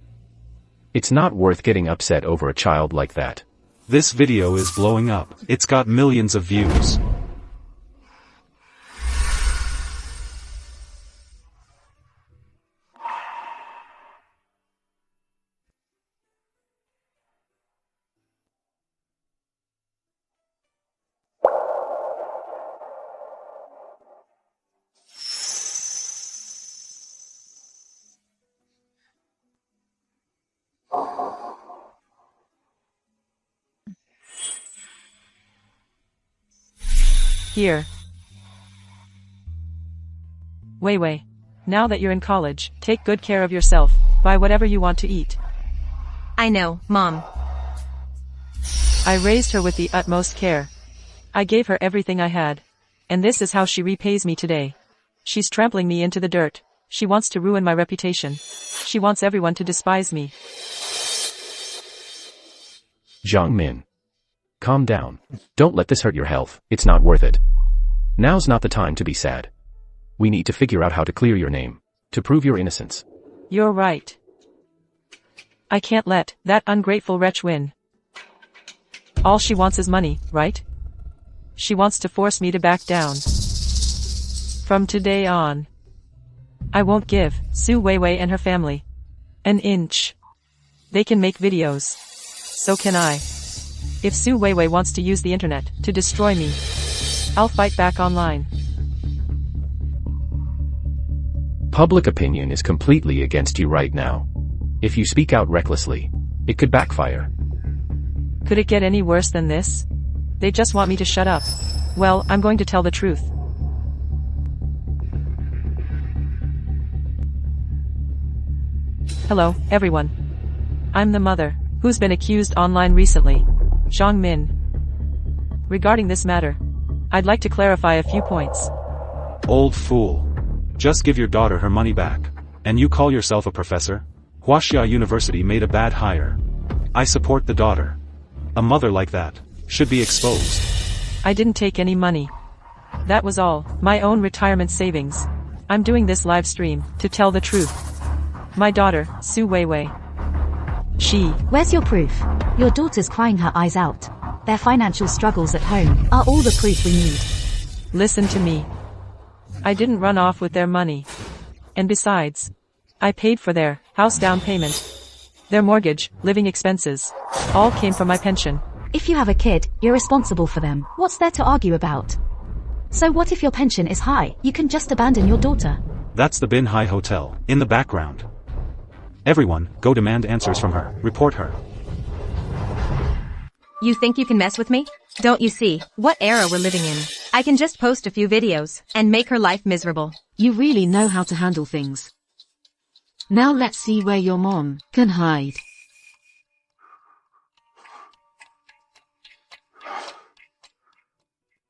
It's not worth getting upset over a child like that. This video is blowing up. It's got millions of views. Here. Wei Wei. Now that you're in college, take good care of yourself. Buy whatever you want to eat. I know, Mom. I raised her with the utmost care. I gave her everything I had. And this is how she repays me today. She's trampling me into the dirt. She wants to ruin my reputation. She wants everyone to despise me. Zhang Min. Calm down. Don't let this hurt your health, it's not worth it. Now's not the time to be sad. We need to figure out how to clear your name, to prove your innocence. You're right. I can't let that ungrateful wretch win. All she wants is money, right? She wants to force me to back down. From today on, I won't give Su Weiwei and her family an inch. They can make videos. So can I. If Su Weiwei wants to use the internet to destroy me, I'll fight back online. Public opinion is completely against you right now. If you speak out recklessly, it could backfire. Could it get any worse than this? They just want me to shut up. Well, I'm going to tell the truth. Hello, everyone. I'm the mother, who's been accused online recently, Zhang Min. Regarding this matter, I'd like to clarify a few points. Old fool. Just give your daughter her money back. And you call yourself a professor? Huaxia University made a bad hire. I support the daughter. A mother like that should be exposed. I didn't take any money. That was all, my own retirement savings. I'm doing this live stream to tell the truth. My daughter, Su Weiwei. Where's your proof? Your daughter's crying her eyes out. Their financial struggles at home are all the proof we need. Listen to me. I didn't run off with their money. And besides, I paid for their house down payment. Their mortgage, living expenses, all came from my pension. If you have a kid, you're responsible for them. What's there to argue about? So what if your pension is high? You can just abandon your daughter. That's the Bin Hai Hotel, in the background. Everyone, go demand answers from her. Report her. You think you can mess with me? Don't you see what era we're living in? I can just post a few videos and make her life miserable. You really know how to handle things. Now let's see where your mom can hide.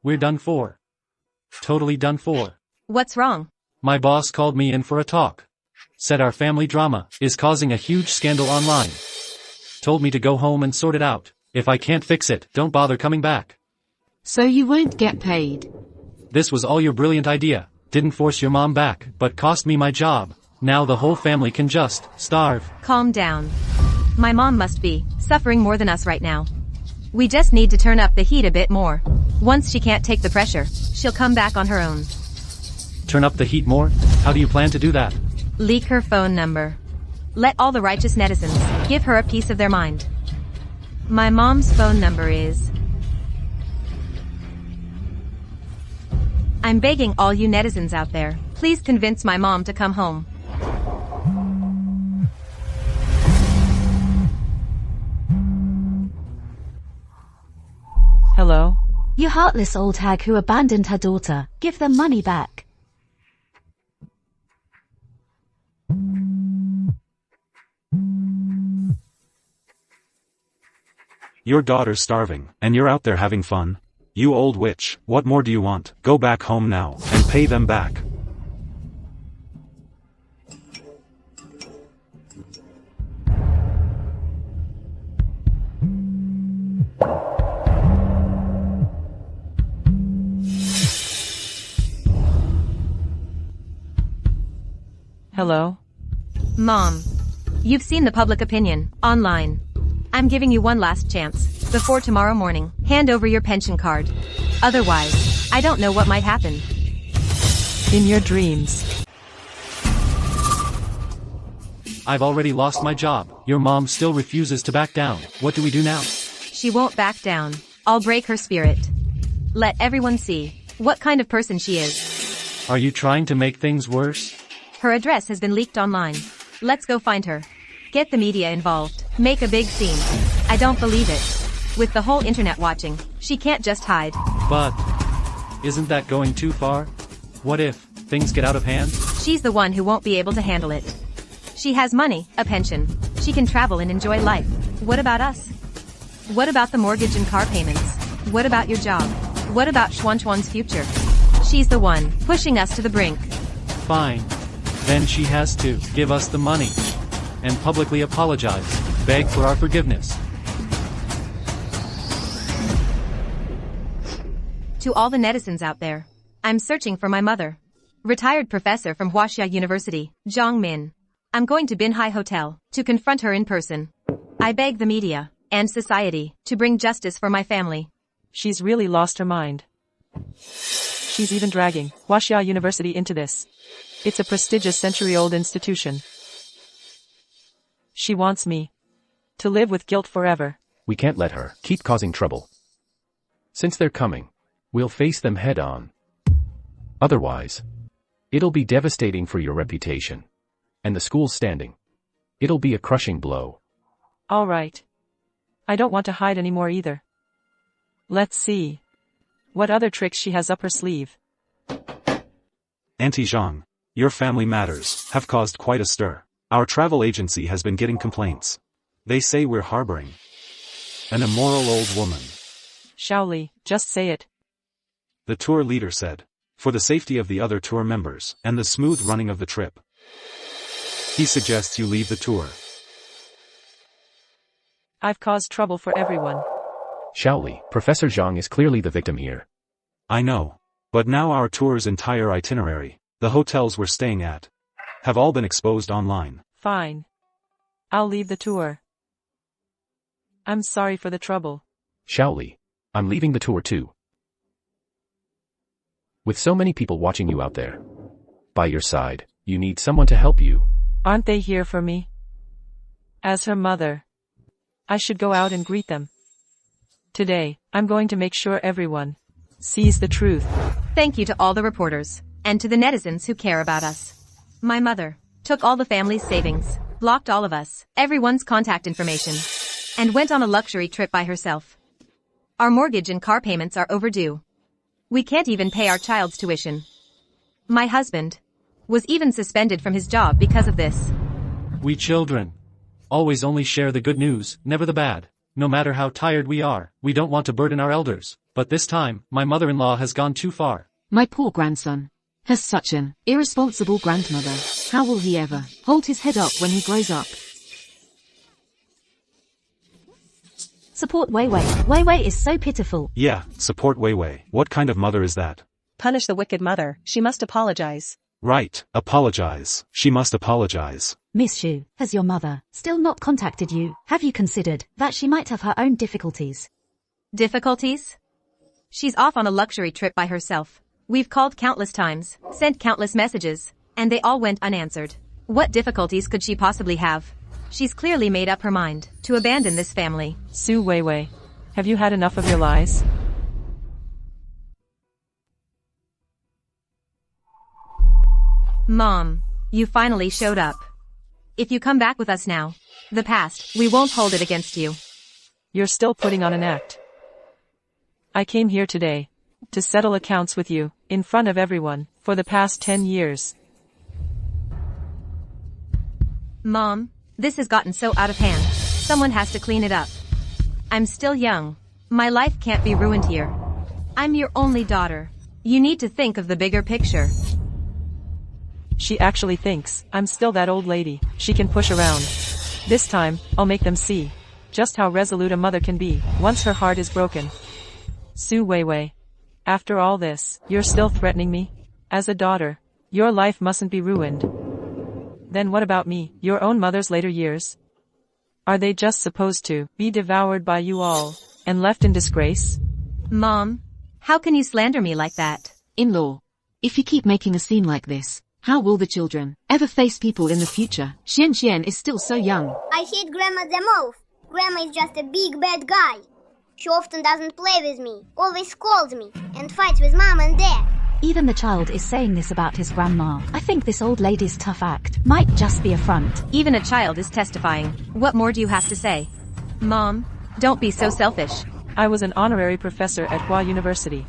We're done for. Totally done for. What's wrong? My boss called me in for a talk. Said our family drama is causing a huge scandal online. Told me to go home and sort it out. If I can't fix it, don't bother coming back. So you won't get paid. This was all your brilliant idea. Didn't force your mom back, but cost me my job. Now the whole family can just starve. Calm down. My mom must be suffering more than us right now. We just need to turn up the heat a bit more. Once she can't take the pressure, she'll come back on her own. Turn up the heat more? How do you plan to do that? Leak her phone number. Let all the righteous netizens give her a piece of their mind. My mom's phone number is... I'm begging all you netizens out there, please convince my mom to come home. Hello? You heartless old hag who abandoned her daughter. Give them money back. Your daughter's starving, and you're out there having fun. You old witch, what more do you want? Go back home now, and pay them back. Hello? Mom, you've seen the public opinion online. I'm giving you one last chance. Before tomorrow morning, hand over your pension card. Otherwise, I don't know what might happen. In your dreams. I've already lost my job. Your mom still refuses to back down. What do we do now? She won't back down. I'll break her spirit. Let everyone see what kind of person she is. Are you trying to make things worse? Her address has been leaked online. Let's go find her. Get the media involved. Make a big scene. I don't believe it. With the whole internet watching, she can't just hide. But isn't that going too far? What if things get out of hand? She's the one who won't be able to handle it. She has money, a pension. She can travel and enjoy life. What about us? What about the mortgage and car payments? What about your job? What about Xuanchuan's future? She's the one pushing us to the brink. Fine. Then she has to give us the money. And publicly apologize, beg for our forgiveness. To all the netizens out there, I'm searching for my mother. Retired professor from Huaxia University, Zhang Min. I'm going to Binhai Hotel to confront her in person. I beg the media and society to bring justice for my family. She's really lost her mind. She's even dragging Huaxia University into this. It's a prestigious century-old institution. She wants me to live with guilt forever. We can't let her keep causing trouble. Since they're coming, we'll face them head on. Otherwise, it'll be devastating for your reputation. And the school's standing. It'll be a crushing blow. All right. I don't want to hide anymore either. Let's see what other tricks she has up her sleeve. Auntie Zhang, your family matters have caused quite a stir. Our travel agency has been getting complaints. They say we're harboring an immoral old woman. Shaoli, just say it. The tour leader said, for the safety of the other tour members and the smooth running of the trip, he suggests you leave the tour. I've caused trouble for everyone. Shaoli, Professor Zhang is clearly the victim here. I know. But now our tour's entire itinerary, the hotels we're staying at, have all been exposed online. Fine. I'll leave the tour. I'm sorry for the trouble. Shaoli, I'm leaving the tour too. With so many people watching you out there, by your side, you need someone to help you. Aren't they here for me? As her mother, I should go out and greet them. Today, I'm going to make sure everyone sees the truth. Thank you to all the reporters, and to the netizens who care about us. My mother took all the family's savings, blocked all of us, everyone's contact information, and went on a luxury trip by herself. Our mortgage and car payments are overdue. We can't even pay our child's tuition. My husband was even suspended from his job because of this. We children always only share the good news, never the bad. No matter how tired we are, we don't want to burden our elders. But this time, my mother-in-law has gone too far. My poor grandson has such an irresponsible grandmother. How will he ever hold his head up when he grows up? Support Weiwei. Weiwei is so pitiful. Yeah, support Weiwei. What kind of mother is that? Punish the wicked mother. She must apologize. Right, apologize. She must apologize. Miss Xu, has your mother still not contacted you? Have you considered that she might have her own difficulties? Difficulties? She's off on a luxury trip by herself. We've called countless times, sent countless messages, and they all went unanswered. What difficulties could she possibly have? She's clearly made up her mind to abandon this family. Su Weiwei, have you had enough of your lies? Mom, you finally showed up. If you come back with us now, the past, we won't hold it against you. You're still putting on an act. I came here today to settle accounts with you, in front of everyone, for the past 10 years. Mom, this has gotten so out of hand. Someone has to clean it up. I'm still young. My life can't be ruined here. I'm your only daughter. You need to think of the bigger picture. She actually thinks I'm still that old lady she can push around. This time, I'll make them see just how resolute a mother can be once her heart is broken. Su Weiwei, after all this, you're still threatening me? As a daughter, your life mustn't be ruined. Then what about me, your own mother's later years? Are they just supposed to be devoured by you all and left in disgrace? Mom, how can you slander me like that? In-law, if you keep making a scene like this, how will the children ever face people in the future? Xian is still so young. I hate Grandma the most. Grandma is just a big bad guy. She often doesn't play with me, always scolds me, and fights with Mom and Dad. Even the child is saying this about his grandma. I think this old lady's tough act might just be a front. Even a child is testifying. What more do you have to say? Mom, don't be so selfish. I was an honorary professor at Hua University.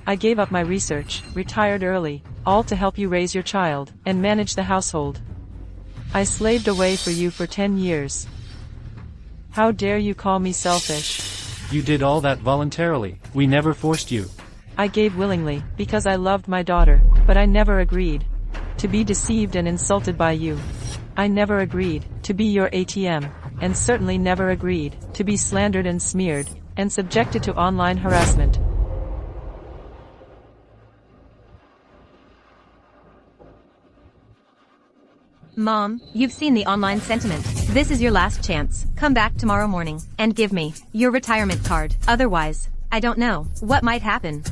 I gave up my research, retired early, all to help you raise your child, and manage the household. I slaved away for you for 10 years. How dare you call me selfish? You did all that voluntarily. We never forced you. I gave willingly, because I loved my daughter, but I never agreed to be deceived and insulted by you. I never agreed to be your ATM, and certainly never agreed to be slandered and smeared, and subjected to online harassment. Mom, you've seen the online sentiment. This is your last chance. Come back tomorrow morning and give me your retirement card. Otherwise, I don't know what might happen.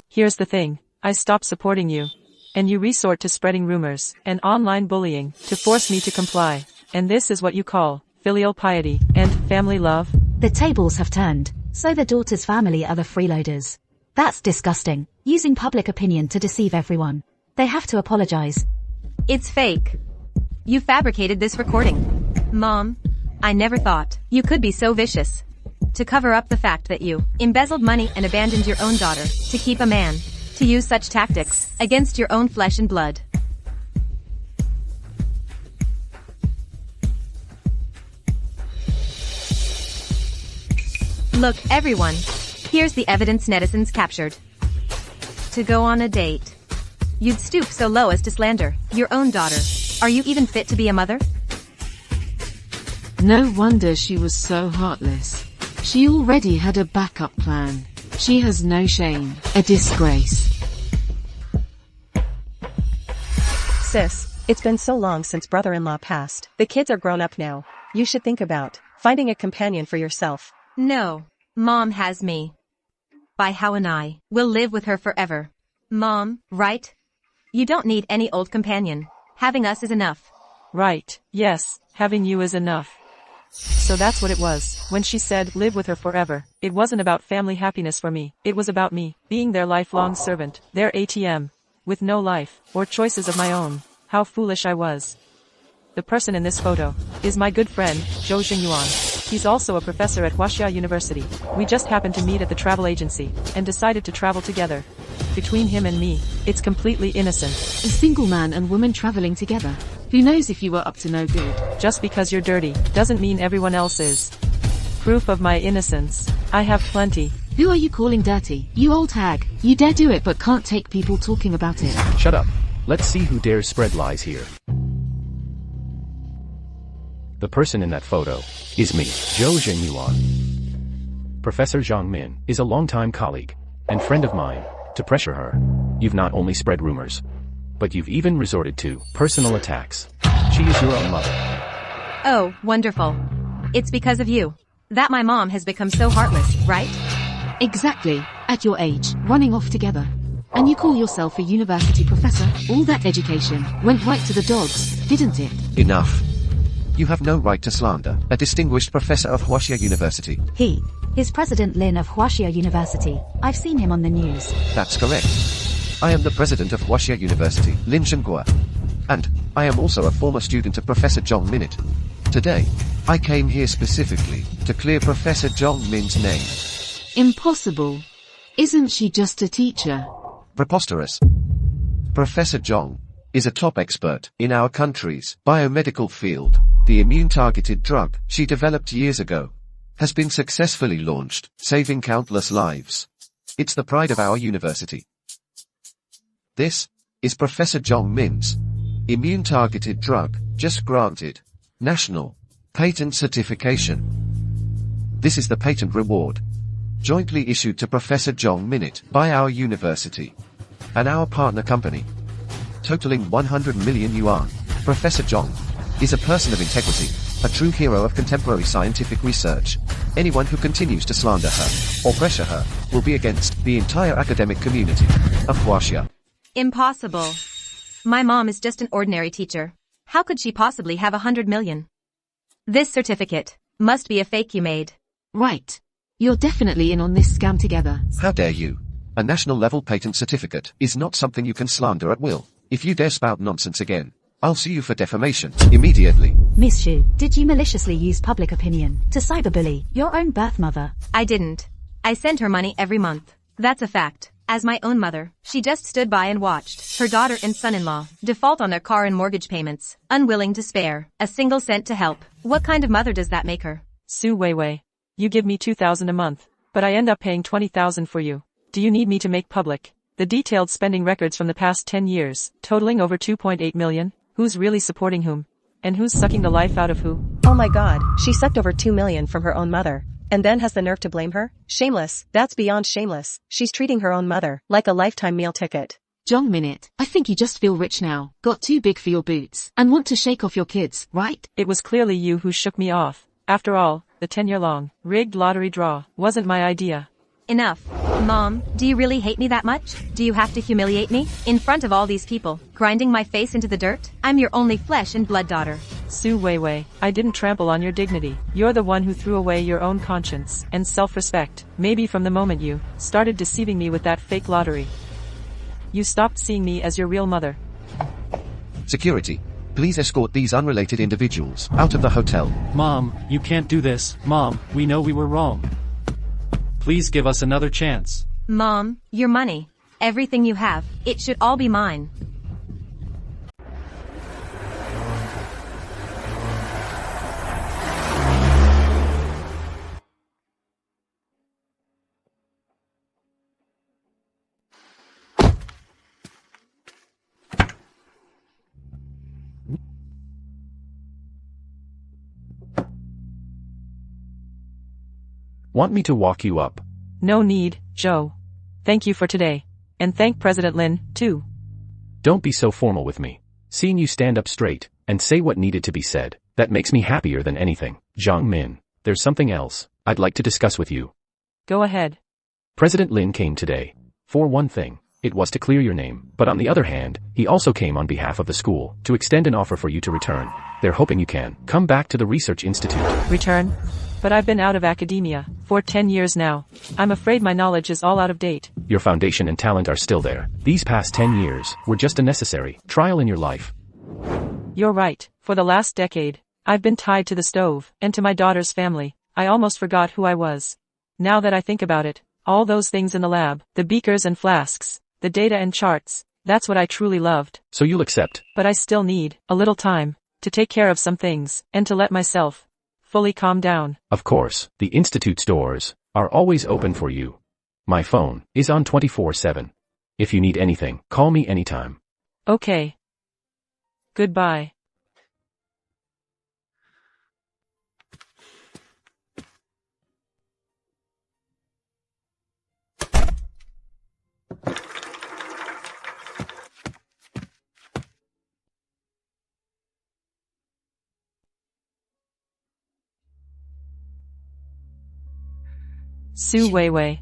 Here's the thing. I stopped supporting you. And you resort to spreading rumors and online bullying to force me to comply. And this is what you call filial piety and family love? The tables have turned, so the daughter's family are the freeloaders. That's disgusting, using public opinion to deceive everyone. They have to apologize. It's fake. You fabricated this recording. Mom, I never thought you could be so vicious. To cover up the fact that you embezzled money and abandoned your own daughter to keep a man. To use such tactics against your own flesh and blood. Look, everyone. Here's the evidence netizens captured. To go on a date. You'd stoop so low as to slander your own daughter. Are you even fit to be a mother? No wonder she was so heartless. She already had a backup plan. She has no shame. A disgrace. Sis, it's been so long since brother-in-law passed. The kids are grown up now. You should think about finding a companion for yourself. No. Mom has me. By how and I will live with her forever. Mom, right? You don't need any old companion. Having us is enough. Right, yes, having you is enough. So that's what it was, when she said, live with her forever. It wasn't about family happiness for me. It was about me, being their lifelong servant, their ATM. With no life, or choices of my own. How foolish I was. The person in this photo is my good friend, Zhou Xingyuan. He's also a professor at Huaxia University. We just happened to meet at the travel agency, and decided to travel together. Between him and me, it's completely innocent. A single man and woman traveling together. Who knows if you were up to no good? Just because you're dirty, doesn't mean everyone else is. Proof of my innocence. I have plenty. Who are you calling dirty? You old hag. You dare do it but can't take people talking about it. Shut up. Let's see who dares spread lies here. The person in that photo is me, Zhou Xingyuan. Professor Zhang Min is a longtime colleague and friend of mine. To pressure her, you've not only spread rumors, but you've even resorted to personal attacks. She is your own mother. Oh, wonderful. It's because of you that my mom has become so heartless, right? Exactly. At your age, running off together. And you call yourself a university professor? All that education went right to the dogs, didn't it? Enough. You have no right to slander a distinguished professor of Huaxia University. He is President Lin of Huaxia University. I've seen him on the news. That's correct. I am the president of Huaxia University, Lin Zhenghua. And I am also a former student of Professor Zhang Min. Today, I came here specifically to clear Professor Zhang Min's name. Impossible. Isn't she just a teacher? Preposterous. Professor Zhang is a top expert in our country's biomedical field. The immune-targeted drug she developed years ago has been successfully launched, saving countless lives. It's the pride of our university. This is Professor Zhang Min's immune-targeted drug, just granted national patent certification. This is the patent reward, jointly issued to Professor Zhang Min by our university and our partner company, totaling 100 million yuan. Professor Zhang is a person of integrity, a true hero of contemporary scientific research. Anyone who continues to slander her or pressure her will be against the entire academic community of Huaxia. Impossible. My mom is just an ordinary teacher. How could she possibly have 100 million? This certificate must be a fake you made. Right. You're definitely in on this scam together. How dare you? A national-level patent certificate is not something you can slander at will. If you dare spout nonsense again, I'll sue you for defamation immediately. Miss Xu, did you maliciously use public opinion to cyberbully your own birth mother? I didn't. I send her money every month. That's a fact. As my own mother, she just stood by and watched her daughter and son-in-law default on their car and mortgage payments, unwilling to spare a single cent to help. What kind of mother does that make her? Su Weiwei. You give me $2,000 a month, but I end up paying $20,000 for you. Do you need me to make public the detailed spending records from the past 10 years, totaling over 2.8 million? Who's really supporting whom? And who's sucking the life out of who? Oh my god, she sucked over 2 million from her own mother. And then has the nerve to blame her? Shameless, that's beyond shameless. She's treating her own mother like a lifetime meal ticket. Jong Minute, I think you just feel rich now, got too big for your boots, and want to shake off your kids, right? It was clearly you who shook me off. After all, the 10-year-long, rigged lottery draw wasn't my idea. Enough. Mom, do you really hate me that much? Do you have to humiliate me? In front of all these people, grinding my face into the dirt? I'm your only flesh and blood daughter. Su Weiwei, I didn't trample on your dignity. You're the one who threw away your own conscience and self-respect, maybe from the moment you started deceiving me with that fake lottery. You stopped seeing me as your real mother. Security, please escort these unrelated individuals out of the hotel. Mom, you can't do this. Mom, we know we were wrong. Please give us another chance. Mom, your money, everything you have, it should all be mine. Want me to walk you up? No need, Joe. Thank you for today. And thank President Lin, too. Don't be so formal with me. Seeing you stand up straight and say what needed to be said, that makes me happier than anything. Jiang Min, there's something else I'd like to discuss with you. Go ahead. President Lin came today. For one thing, it was to clear your name, but on the other hand, he also came on behalf of the school to extend an offer for you to return. They're hoping you can come back to the research institute. Return? But I've been out of academia for 10 years now. I'm afraid my knowledge is all out of date. Your foundation and talent are still there. These past 10 years were just a necessary trial in your life. You're right. For the last decade, I've been tied to the stove and to my daughter's family. I almost forgot who I was. Now that I think about it, all those things in the lab, the beakers and flasks, the data and charts, that's what I truly loved. So you'll accept. But I still need a little time to take care of some things and to let myself fully calm down. Of course, the Institute's doors are always open for you. My phone is on 24/7. If you need anything, call me anytime. Okay. Goodbye. Su Weiwei.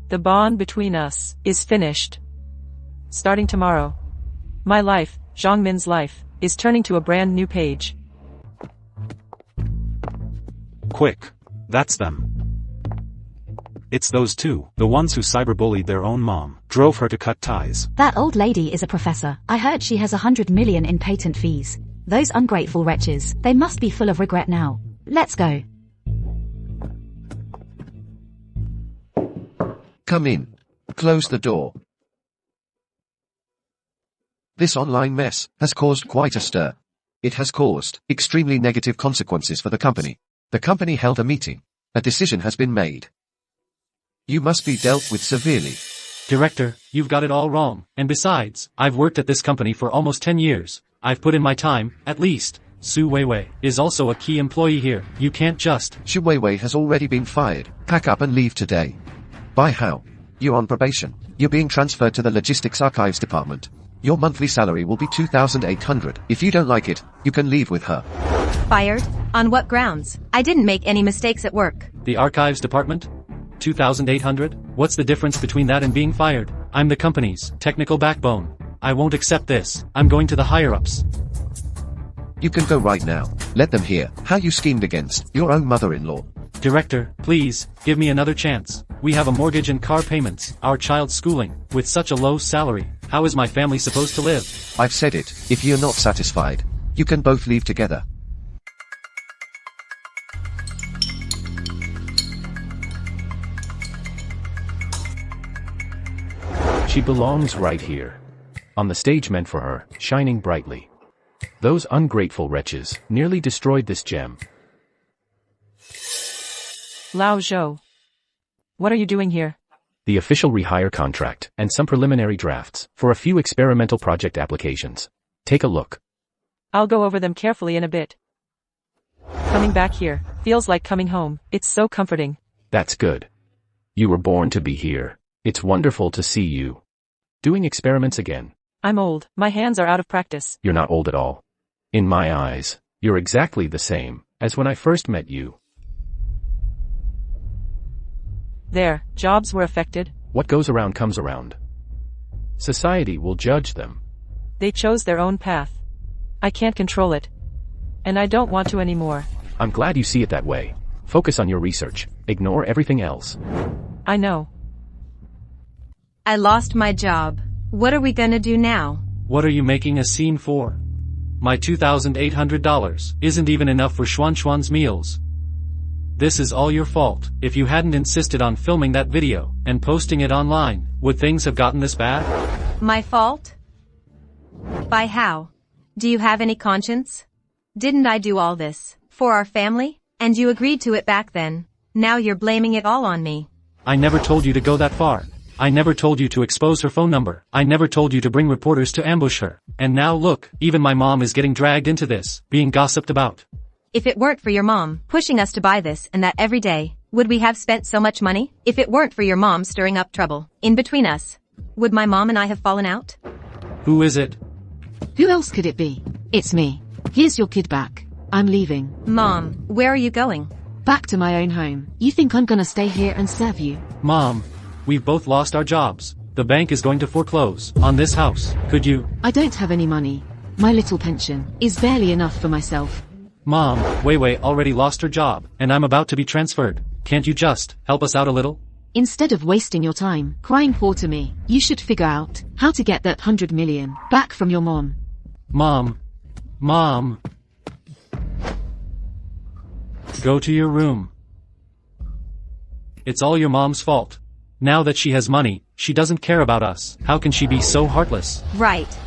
The bond between us is finished. Starting tomorrow, my life, Zhang Min's life, is turning to a brand new page. Quick. That's them. It's those two, the ones who cyberbullied their own mom, drove her to cut ties. That old lady is a professor. I heard she has 100 million in patent fees. Those ungrateful wretches, they must be full of regret now. Let's go. Come in. Close the door. This online mess has caused quite a stir. It has caused extremely negative consequences for the company. The company held a meeting. A decision has been made. You must be dealt with severely. Director, you've got it all wrong, and besides, I've worked at this company for almost 10 years. I've put in my time, at least. Su Weiwei is also a key employee here. You can't just... Su Weiwei has already been fired. Pack up and leave today. By how? You're on probation. You're being transferred to the Logistics Archives Department. Your monthly salary will be 2,800. If you don't like it, you can leave with her. Fired? On what grounds? I didn't make any mistakes at work. The Archives Department? 2,800? What's the difference between that and being fired? I'm the company's technical backbone. I won't accept this. I'm going to the higher-ups. You can go right now. Let them hear how you schemed against your own mother-in-law. Director, please, give me another chance. We have a mortgage and car payments, our child's schooling. With such a low salary, how is my family supposed to live? I've said it. If you're not satisfied, you can both leave together. She belongs right here. On the stage meant for her, shining brightly. Those ungrateful wretches nearly destroyed this gem. Lao Zhou. What are you doing here? The official rehire contract and some preliminary drafts for a few experimental project applications. Take a look. I'll go over them carefully in a bit. Coming back here feels like coming home. It's so comforting. That's good. You were born to be here. It's wonderful to see you. Doing experiments again. I'm old. My hands are out of practice. You're not old at all. In my eyes, you're exactly the same as when I first met you. Their jobs were affected. What goes around comes around. Society will judge them. They chose their own path. I can't control it. And I don't want to anymore. I'm glad you see it that way. Focus on your research. Ignore everything else. I know. I lost my job. What are we gonna do now? What are you making a scene for? My $2,800 isn't even enough for Xuan's meals. This is all your fault. If you hadn't insisted on filming that video and posting it online, would things have gotten this bad? My fault? By how? Do you have any conscience? Didn't I do all this for our family? And you agreed to it back then. Now you're blaming it all on me. I never told you to go that far. I never told you to expose her phone number. I never told you to bring reporters to ambush her. And now look, even my mom is getting dragged into this, being gossiped about. If it weren't for your mom pushing us to buy this and that every day, would we have spent so much money? If it weren't for your mom stirring up trouble in between us, would my mom and I have fallen out? Who is it? Who else could it be? It's me. Here's your kid back. I'm leaving. Mom, where are you going? Back to my own home. You think I'm gonna stay here and serve you? Mom, we've both lost our jobs. The bank is going to foreclose on this house. Could you? I don't have any money. My little pension is barely enough for myself. Mom, Weiwei already lost her job, and I'm about to be transferred. Can't you just help us out a little? Instead of wasting your time crying poor to me, you should figure out how to get that 100 million back from your mom. Mom. Go to your room. It's all your mom's fault. Now that she has money, she doesn't care about us. How can she be so heartless? Right.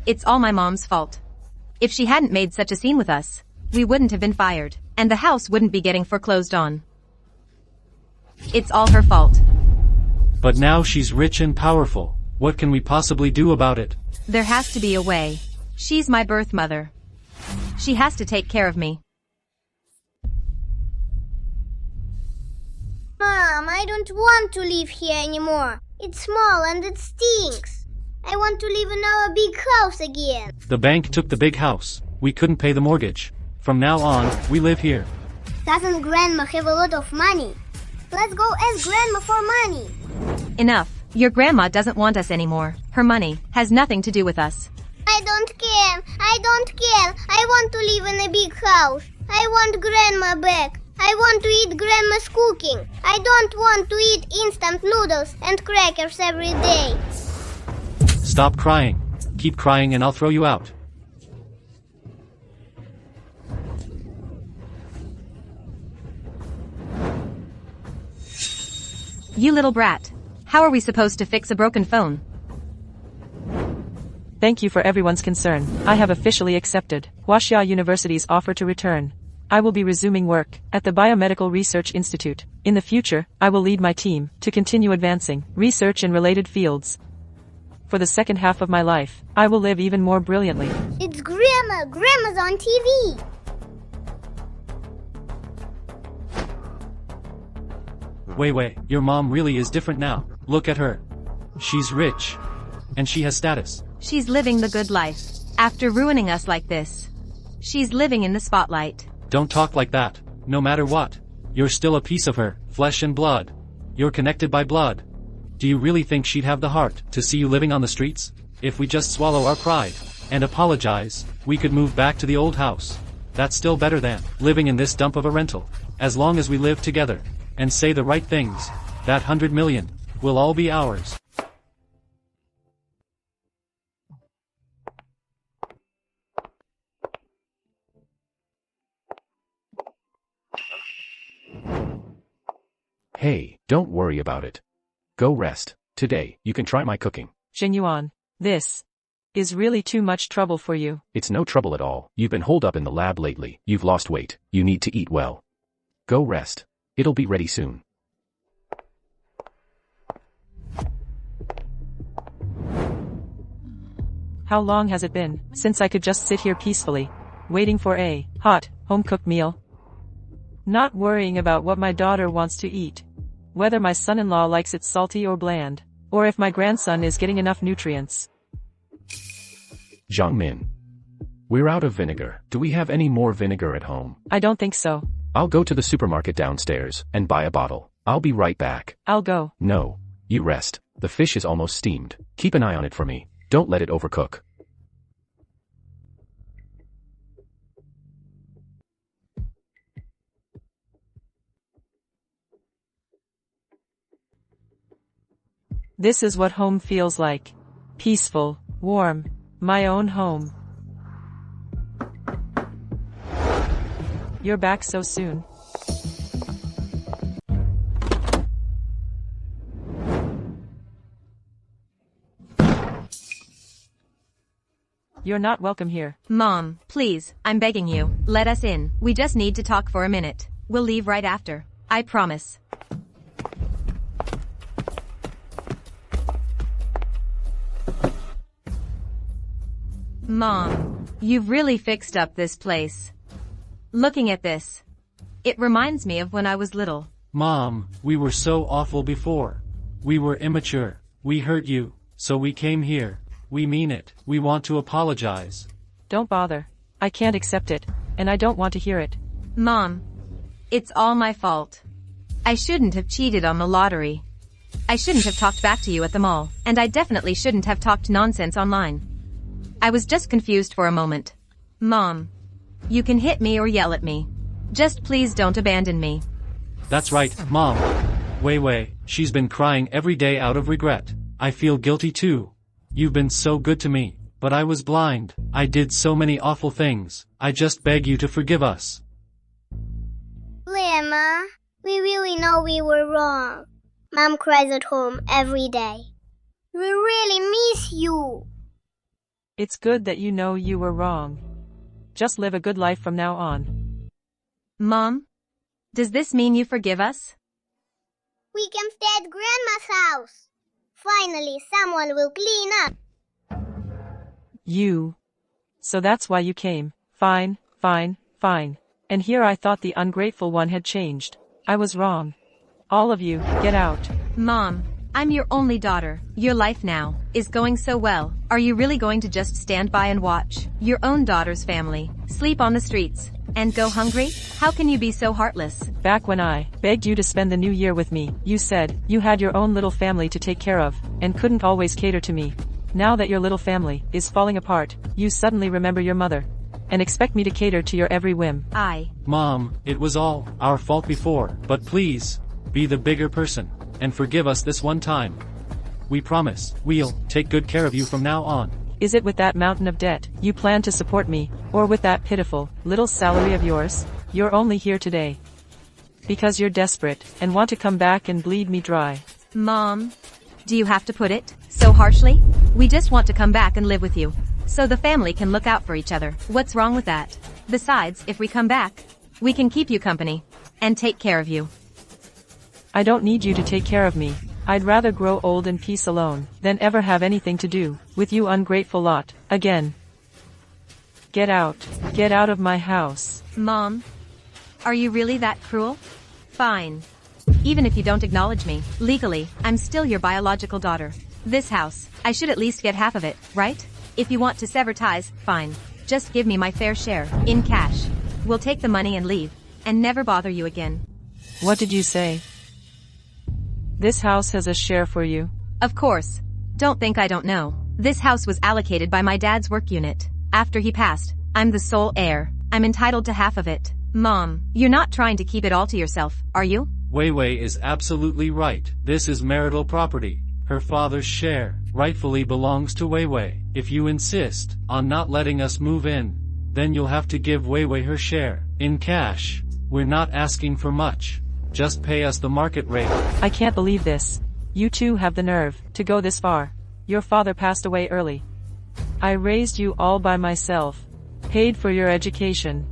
It's all my mom's fault. If she hadn't made such a scene with us, we wouldn't have been fired, and the house wouldn't be getting foreclosed on. It's all her fault. But now she's rich and powerful. What can we possibly do about it? There has to be a way. She's my birth mother. She has to take care of me. Mom, I don't want to live here anymore. It's small and it stinks. I want to live in our big house again. The bank took the big house. We couldn't pay the mortgage. From now on, we live here. Doesn't Grandma have a lot of money? Let's go ask Grandma for money. Enough. Your grandma doesn't want us anymore. Her money has nothing to do with us. I don't care. I want to live in a big house. I want Grandma back. I want to eat Grandma's cooking. I don't want to eat instant noodles and crackers every day. Stop crying. Keep crying and I'll throw you out. You little brat. How are we supposed to fix a broken phone? Thank you for everyone's concern. I have officially accepted Huaxia University's offer to return. I will be resuming work at the Biomedical Research Institute. In the future, I will lead my team to continue advancing research in related fields. For the second half of my life, I will live even more brilliantly. It's Grandma. Grandma's on TV. Weiwei, your mom really is different now. Look at her. She's rich. And she has status. She's living the good life. After ruining us like this. She's living in the spotlight. Don't talk like that. No matter what. You're still a piece of her, flesh and blood. You're connected by blood. Do you really think she'd have the heart to see you living on the streets? If we just swallow our pride and apologize, we could move back to the old house. That's still better than living in this dump of a rental. As long as we live together and say the right things, that 100 million will all be ours. Hey, don't worry about it. Go rest. Today, you can try my cooking. Xingyuan, this is really too much trouble for you. It's no trouble at all. You've been holed up in the lab lately. You've lost weight. You need to eat well. Go rest. It'll be ready soon. How long has it been since I could just sit here peacefully, waiting for a hot, home-cooked meal? Not worrying about what my daughter wants to eat, whether my son-in-law likes it salty or bland, or if my grandson is getting enough nutrients. Zhangmin. We're out of vinegar. Do we have any more vinegar at home? I don't think so. I'll go to the supermarket downstairs and buy a bottle. I'll be right back. I'll go. No. You rest. The fish is almost steamed. Keep an eye on it for me. Don't let it overcook. This is what home feels like. Peaceful, warm, my own home. You're back so soon. You're not welcome here. Mom, please, I'm begging you, let us in. We just need to talk for a minute. We'll leave right after. I promise. Mom, you've really fixed up this place. Looking at this, it reminds me of when I was little. Mom, we were so awful before. We were immature. We hurt you, so we came here. We mean it. We want to apologize. Don't bother. I can't accept it, and I don't want to hear it. Mom, it's all my fault. I shouldn't have cheated on the lottery. I shouldn't have talked back to you at the mall, and I definitely shouldn't have talked nonsense online. I was just confused for a moment. Mom, you can hit me or yell at me. Just please don't abandon me. That's right, Mom. Wei, she's been crying every day out of regret. I feel guilty too. You've been so good to me, but I was blind. I did so many awful things. I just beg you to forgive us. Lemma, we really know we were wrong. Mom cries at home every day. We really miss you. It's good that you know you were wrong. Just live a good life from now on. Mom, does this mean you forgive us? We can stay at Grandma's house. Finally, someone will clean up. You. So that's why you came. Fine. And here I thought the ungrateful one had changed. I was wrong. All of you, get out. Mom, I'm your only daughter. Your life now is going so well. Are you really going to just stand by and watch your own daughter's family sleep on the streets and go hungry? How can you be so heartless? Back when I begged you to spend the new year with me, you said you had your own little family to take care of and couldn't always cater to me. Now that your little family is falling apart, you suddenly remember your mother and expect me to cater to your every whim. Mom, it was all our fault before, but please, be the bigger person, and forgive us this one time. We promise, we'll take good care of you from now on. Is it with that mountain of debt you plan to support me, or with that pitiful little salary of yours? You're only here today because you're desperate and want to come back and bleed me dry. Mom, do you have to put it so harshly? We just want to come back and live with you, so the family can look out for each other. What's wrong with that? Besides, if we come back, we can keep you company and take care of you. I don't need you to take care of me. I'd rather grow old in peace alone than ever have anything to do with you ungrateful lot again. Get out. Get out of my house. Mom, are you really that cruel? Fine. Even if you don't acknowledge me, legally, I'm still your biological daughter. This house, I should at least get half of it, right? If you want to sever ties, fine. Just give me my fair share, in cash. We'll take the money and leave, and never bother you again. What did you say? This house has a share for you. Of course. Don't think I don't know. This house was allocated by my dad's work unit. After he passed, I'm the sole heir. I'm entitled to half of it. Mom, you're not trying to keep it all to yourself, are you? Wei is absolutely right. This is marital property. Her father's share rightfully belongs to Wei. If you insist on not letting us move in, then you'll have to give Wei her share in cash. We're not asking for much. Just pay us the market rate. I can't believe this. You two have the nerve to go this far. Your father passed away early. I raised you all by myself, paid for your education,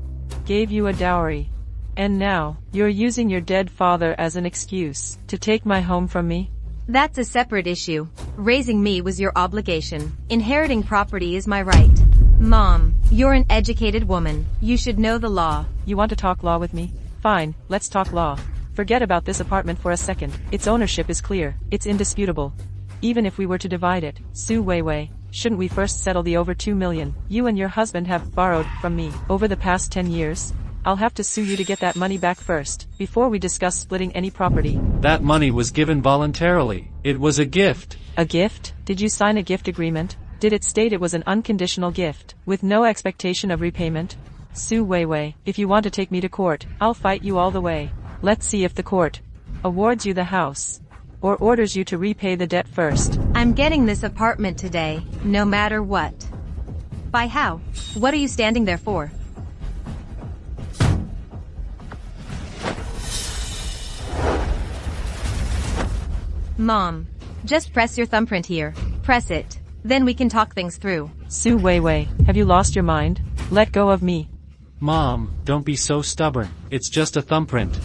gave you a dowry. And now, you're using your dead father as an excuse to take my home from me? That's a separate issue. Raising me was your obligation. Inheriting property is my right. Mom, you're an educated woman. You should know the law. You want to talk law with me? Fine, let's talk law. Forget about this apartment for a second. Its ownership is clear. It's indisputable. Even if we were to divide it, Su Weiwei, shouldn't we first settle the over 2 million you and your husband have borrowed from me over the past 10 years? I'll have to sue you to get that money back first, before we discuss splitting any property. That money was given voluntarily. It was a gift. A gift? Did you sign a gift agreement? Did it state it was an unconditional gift, with no expectation of repayment? Su Weiwei, if you want to take me to court, I'll fight you all the way. Let's see if the court awards you the house, or orders you to repay the debt first. I'm getting this apartment today, no matter what. By how? What are you standing there for? Mom, just press your thumbprint here. Press it. Then we can talk things through. Su Weiwei, have you lost your mind? Let go of me. Mom, don't be so stubborn. It's just a thumbprint.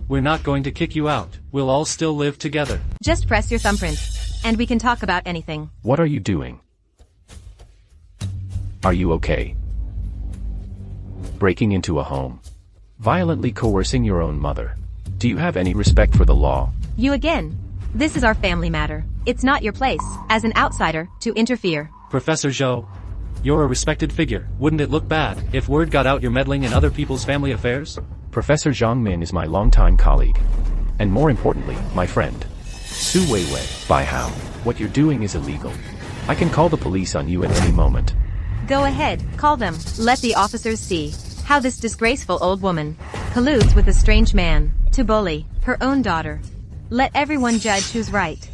We're not going to kick you out. We'll all still live together. Just press your thumbprint, and we can talk about anything. What are you doing? Are you okay? Breaking into a home. Violently coercing your own mother. Do you have any respect for the law? You again. This is our family matter. It's not your place, as an outsider, to interfere. Professor Zhou, you're a respected figure. Wouldn't it look bad if word got out you're meddling in other people's family affairs? Professor Zhang Min is my longtime colleague. And more importantly, my friend. Su Weiwei, by how? What you're doing is illegal. I can call the police on you at any moment. Go ahead, call them. Let the officers see how this disgraceful old woman colludes with a strange man to bully her own daughter. Let everyone judge who's right.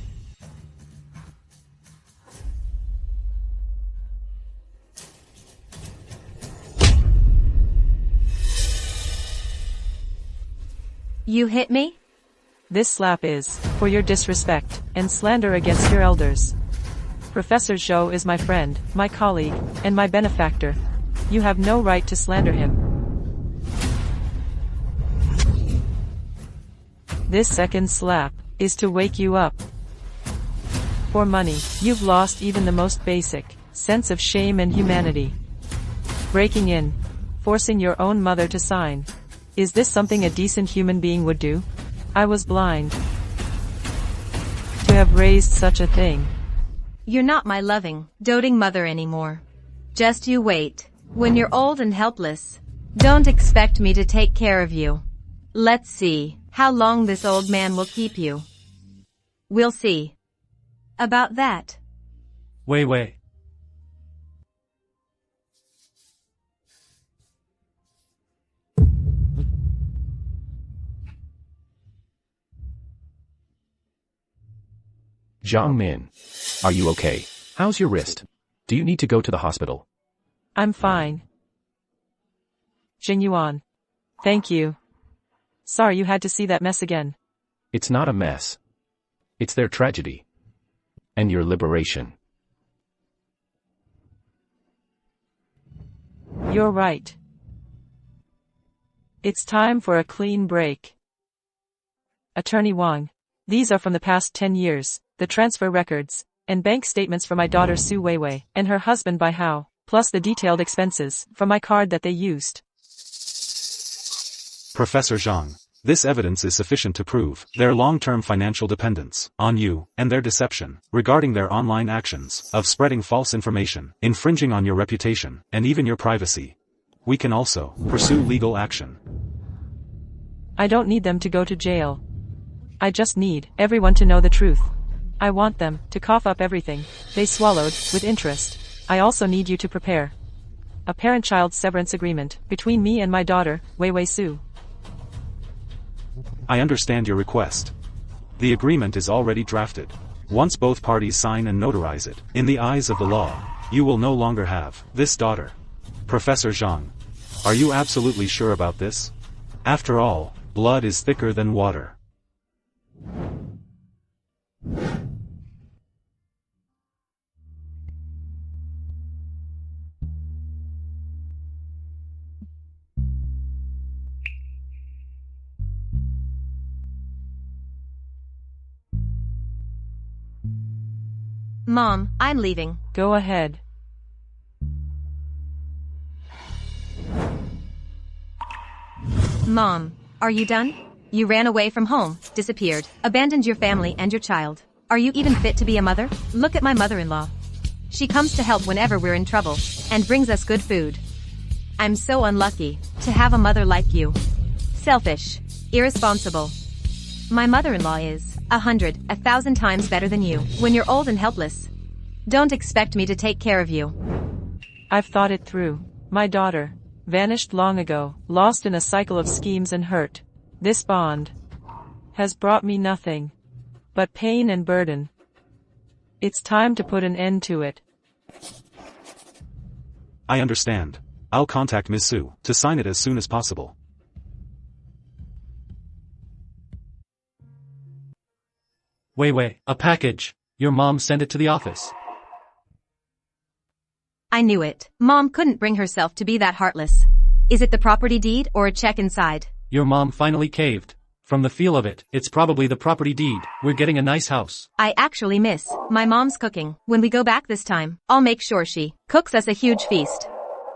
You hit me? This slap is for your disrespect and slander against your elders. Professor Zhou is my friend, my colleague, and my benefactor. You have no right to slander him. This second slap is to wake you up. For money, you've lost even the most basic sense of shame and humanity. Breaking in, forcing your own mother to sign. Is this something a decent human being would do? I was blind to have raised such a thing. You're not my loving, doting mother anymore. Just you wait. When you're old and helpless, don't expect me to take care of you. Let's see how long this old man will keep you. We'll see about that. Weiwei. Zhang Min. Are you okay? How's your wrist? Do you need to go to the hospital? I'm fine. Jing Yuan. Thank you. Sorry you had to see that mess again. It's not a mess. It's their tragedy. And your liberation. You're right. It's time for a clean break. Attorney Wang. These are from the past 10 years, the transfer records, and bank statements for my daughter Su Weiwei, and her husband Bai Hao, plus the detailed expenses, from my card that they used. Professor Zhang, this evidence is sufficient to prove their long-term financial dependence on you, and their deception, regarding their online actions, of spreading false information, infringing on your reputation, and even your privacy. We can also pursue legal action. I don't need them to go to jail. I just need everyone to know the truth. I want them to cough up everything they swallowed with interest. I also need you to prepare a parent-child severance agreement between me and my daughter, Weiwei Su. I understand your request. The agreement is already drafted. Once both parties sign and notarize it, in the eyes of the law, you will no longer have this daughter. Professor Zhang, are you absolutely sure about this? After all, blood is thicker than water. Mom, I'm leaving. Go ahead. Mom, are you done? You ran away from home, disappeared, abandoned your family and your child. Are you even fit to be a mother? Look at my mother-in-law. She comes to help whenever we're in trouble, and brings us good food. I'm so unlucky to have a mother like you. Selfish, irresponsible. My mother-in-law is 1,000 times better than you when you're old and helpless. Don't expect me to take care of you. I've thought it through. My daughter vanished long ago, lost in a cycle of schemes and hurt. This bond has brought me nothing but pain and burden. It's time to put an end to it. I understand. I'll contact Ms. Sue to sign it as soon as possible. Wait, a package. Your mom sent it to the office. I knew it. Mom couldn't bring herself to be that heartless. Is it the property deed or a check inside? Your mom finally caved. From the feel of it, it's probably the property deed. We're getting a nice house. I actually miss my mom's cooking. When we go back this time, I'll make sure she cooks us a huge feast.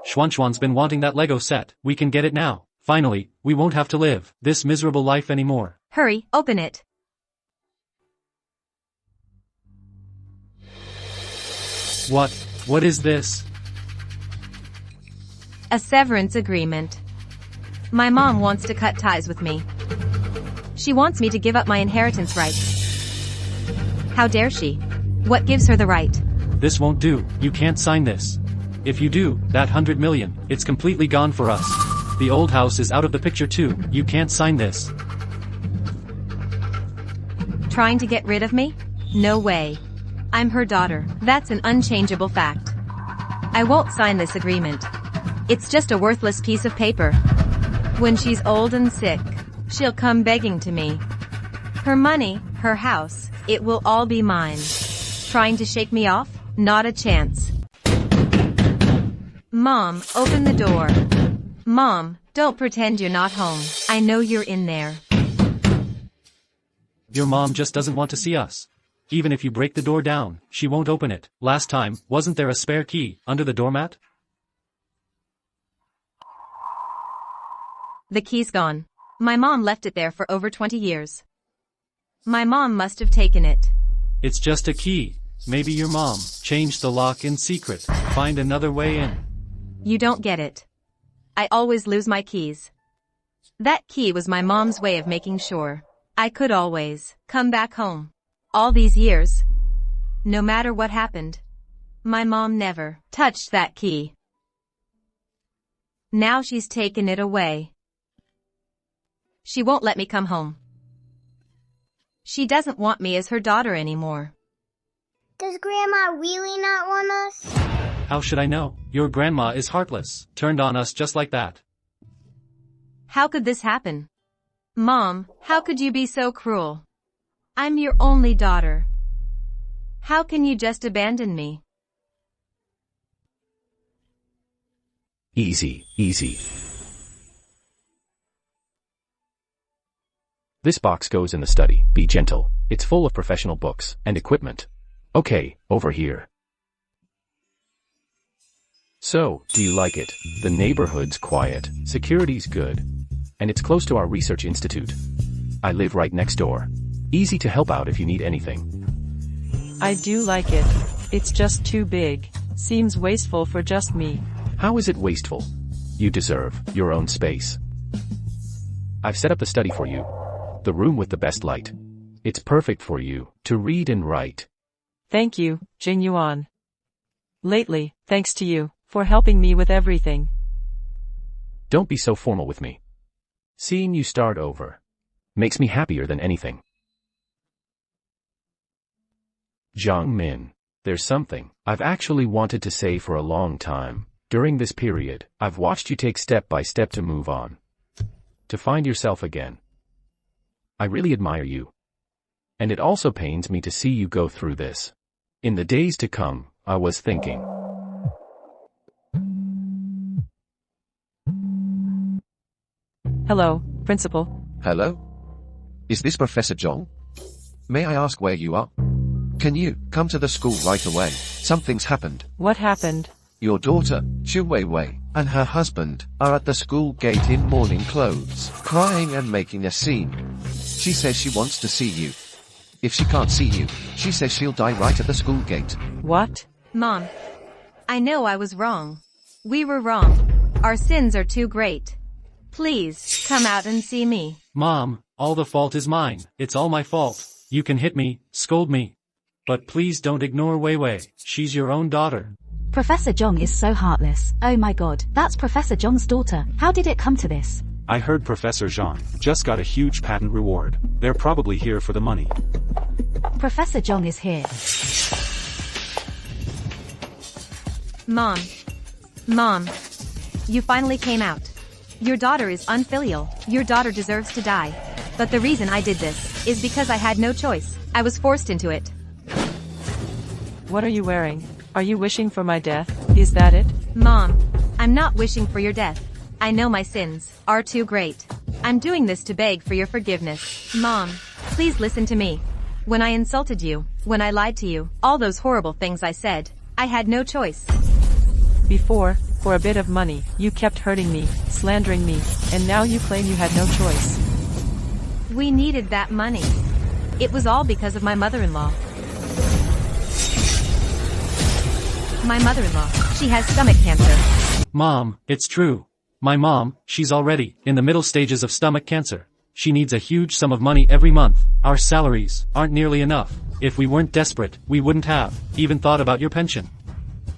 Schwanschwan's been wanting that Lego set. We can get it now. Finally, we won't have to live this miserable life anymore. Hurry, open it. What is this? A severance agreement. My mom wants to cut ties with me. She wants me to give up my inheritance rights. How dare she? What gives her the right? This won't do. You can't sign this. If you do, that 100 million, it's completely gone for us. The old house is out of the picture too. You can't sign this. Trying to get rid of me? No way. I'm her daughter. That's an unchangeable fact. I won't sign this agreement. It's just a worthless piece of paper. When she's old and sick, she'll come begging to me. Her money, her house, it will all be mine. Trying to shake me off? Not a chance. Mom, open the door. Mom, don't pretend you're not home. I know you're in there. Your mom just doesn't want to see us. Even if you break the door down, she won't open it. Last time, wasn't there a spare key under the doormat? The key's gone. My mom left it there for over 20 years. My mom must have taken it. It's just a key. Maybe your mom changed the lock in secret. Find another way in. You don't get it. I always lose my keys. That key was my mom's way of making sure I could always come back home. All these years, no matter what happened, my mom never touched that key. Now she's taken it away. She won't let me come home. She doesn't want me as her daughter anymore. Does Grandma really not want us? How should I know? Your grandma is heartless. Turned on us just like that. How could this happen? Mom, how could you be so cruel? I'm your only daughter. How can you just abandon me? Easy. This box goes in the study. Be gentle. It's full of professional books and equipment. Okay, over here. So, do you like it? The neighborhood's quiet, security's good, and it's close to our research institute. I live right next door. Easy to help out if you need anything. I do like it. It's just too big. Seems wasteful for just me. How is it wasteful? You deserve your own space. I've set up the study for you. The room with the best light. It's perfect for you to read and write. Thank you, Jing Yuan. Lately, thanks to you for helping me with everything. Don't be so formal with me. Seeing you start over makes me happier than anything. Zhang Min, there's something I've actually wanted to say for a long time. During this period, I've watched you take step by step to move on, to find yourself again. I really admire you. And it also pains me to see you go through this. In the days to come, I was thinking. Hello, Principal. Hello? Is this Professor Zhong? May I ask where you are? Can you come to the school right away? Something's happened. What happened? Your daughter, Chu Weiwei, and her husband are at the school gate in morning clothes, crying and making a scene. She says she wants to see you. If she can't see you, she says she'll die right at the school gate. What? Mom, I know I was wrong. We were wrong. Our sins are too great. Please, come out and see me. Mom, all the fault is mine. It's all my fault. You can hit me, scold me. But please don't ignore Weiwei. She's your own daughter. Professor Zhong is so heartless. Oh my god, that's Professor Zhong's daughter. How did it come to this? I heard Professor Zhang just got a huge patent reward. They're probably here for the money. Professor Zhong is here. Mom, you finally came out. Your daughter is unfilial. Your daughter deserves to die. But the reason I did this is because I had no choice. I was forced into it. What are you wearing? Are you wishing for my death? Is that it? Mom, I'm not wishing for your death. I know my sins are too great. I'm doing this to beg for your forgiveness. Mom, please listen to me. When I insulted you, when I lied to you, all those horrible things I said, I had no choice. Before, for a bit of money, you kept hurting me, slandering me, and now you claim you had no choice. We needed that money. It was all because of my mother-in-law. My mother-in-law, she has stomach cancer. Mom, it's true. My mom, she's already in the middle stages of stomach cancer. She needs a huge sum of money every month. Our salaries aren't nearly enough. If we weren't desperate, we wouldn't have even thought about your pension.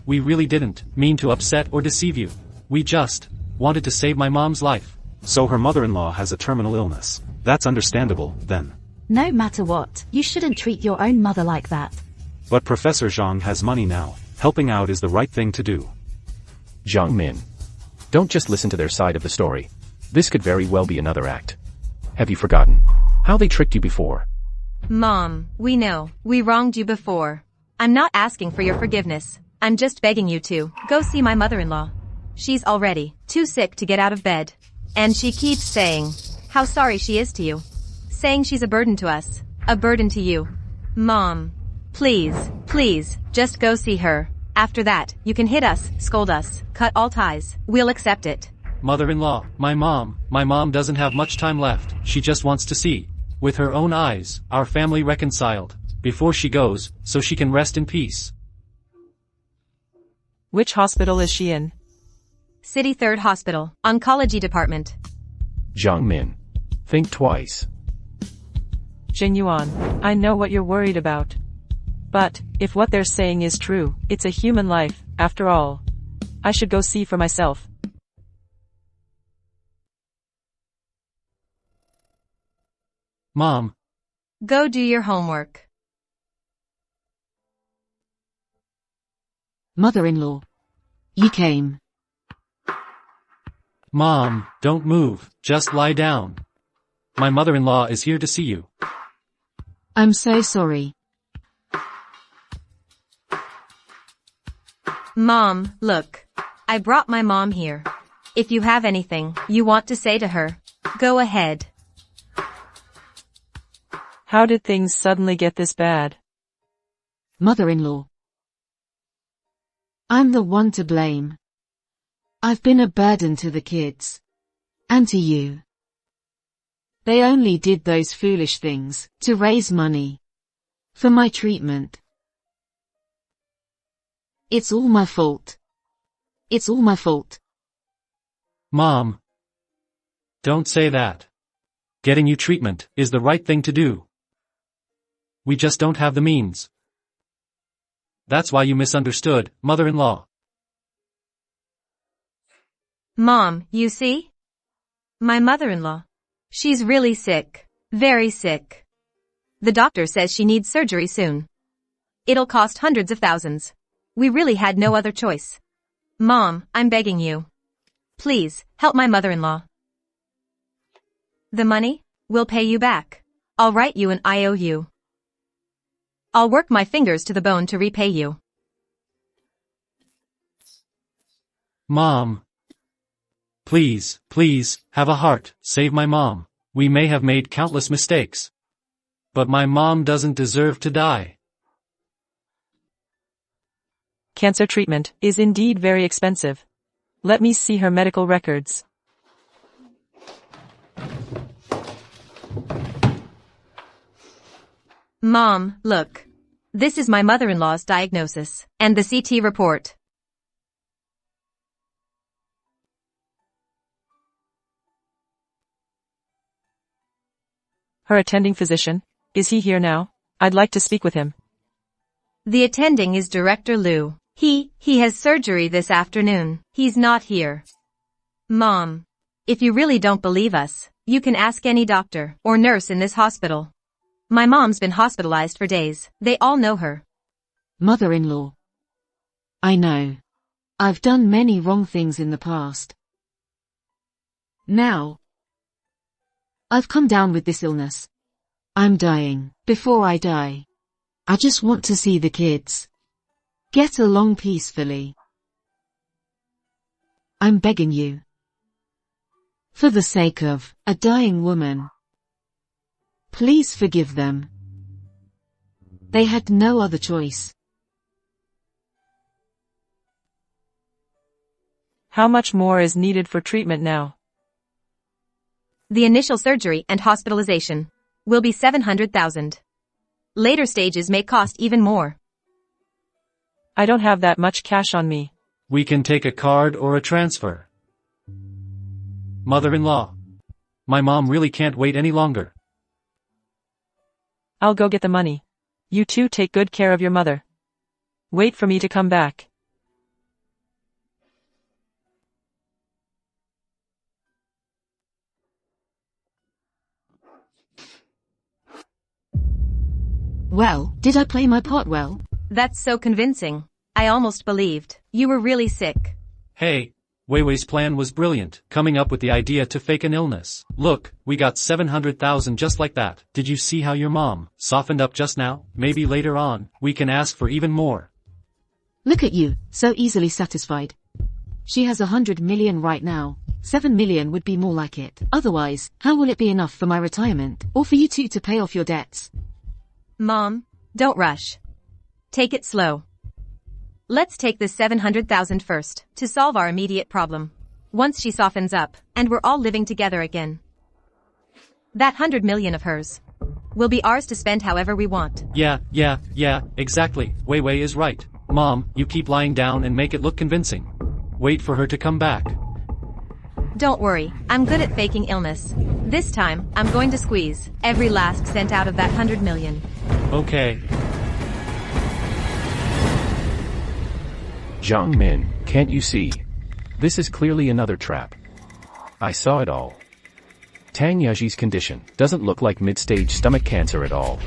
We really didn't mean to upset or deceive you. We just wanted to save my mom's life. So her mother-in-law has a terminal illness. That's understandable, then. No matter what, you shouldn't treat your own mother like that. But Professor Zhang has money now. Helping out is the right thing to do. Zhang Min. Don't just listen to their side of the story. This could very well be another act. Have you forgotten how they tricked you before? Mom, we know. We wronged you before. I'm not asking for your forgiveness. I'm just begging you to go see my mother-in-law. She's already too sick to get out of bed. And she keeps saying how sorry she is to you. Saying she's a burden to us. A burden to you. Mom, please, just go see her. After that, you can hit us, scold us, cut all ties. We'll accept it. Mother-in-law, my mom doesn't have much time left. She just wants to see, with her own eyes, our family reconciled, before she goes, so she can rest in peace. Which hospital is she in? City 3rd Hospital, Oncology Department. Zhang Min. Think twice. Jing Yuan, I know what you're worried about. But, if what they're saying is true, it's a human life, after all. I should go see for myself. Mom. Go do your homework. Mother-in-law. You came. Mom, don't move, just lie down. My mother-in-law is here to see you. I'm so sorry. Mom, look. I brought my mom here. If you have anything you want to say to her, go ahead. How did things suddenly get this bad? Mother-in-law. I'm the one to blame. I've been a burden to the kids. And to you. They only did those foolish things to raise money for my treatment. It's all my fault. It's all my fault. Mom. Don't say that. Getting you treatment is the right thing to do. We just don't have the means. That's why you misunderstood, mother-in-law. Mom, you see? My mother-in-law. She's really sick. Very sick. The doctor says she needs surgery soon. It'll cost hundreds of thousands. We really had no other choice. Mom, I'm begging you. Please, help my mother-in-law. The money? We'll pay you back. I'll write you an IOU. I'll work my fingers to the bone to repay you. Mom. Please, have a heart, save my mom. We may have made countless mistakes. But my mom doesn't deserve to die. Cancer treatment is indeed very expensive. Let me see her medical records. Mom, look. This is my mother-in-law's diagnosis, and the CT report. Her attending physician, is he here now? I'd like to speak with him. The attending is Director Liu. He has surgery this afternoon. He's not here. Mom, if you really don't believe us, you can ask any doctor or nurse in this hospital. My mom's been hospitalized for days. They all know her. Mother-in-law. I know. I've done many wrong things in the past. Now, I've come down with this illness. I'm dying. Before I die, I just want to see the kids get along peacefully. I'm begging you. For the sake of a dying woman, please forgive them. They had no other choice. How much more is needed for treatment now? The initial surgery and hospitalization will be 700,000. Later stages may cost even more. I don't have that much cash on me. We can take a card or a transfer. Mother-in-law. My mom really can't wait any longer. I'll go get the money. You two take good care of your mother. Wait for me to come back. Well, did I play my part well? That's so convincing. I almost believed you were really sick. Hey, Weiwei's plan was brilliant, coming up with the idea to fake an illness. Look, we got 700,000 just like that. Did you see how your mom softened up just now? Maybe later on, we can ask for even more. Look at you, so easily satisfied. She has 100 million right now. 7 million would be more like it. Otherwise, how will it be enough for my retirement, or for you two to pay off your debts? Mom, don't rush. Take it slow. Let's take this 700,000 first, to solve our immediate problem. Once she softens up, and we're all living together again, that 100 million of hers will be ours to spend however we want. Yeah, exactly. Weiwei is right. Mom, you keep lying down and make it look convincing. Wait for her to come back. Don't worry, I'm good at faking illness. This time, I'm going to squeeze every last cent out of that 100 million. Okay. Zhang Min, can't you see? This is clearly another trap. I saw it all. Tang Yaji's condition doesn't look like mid-stage stomach cancer at all.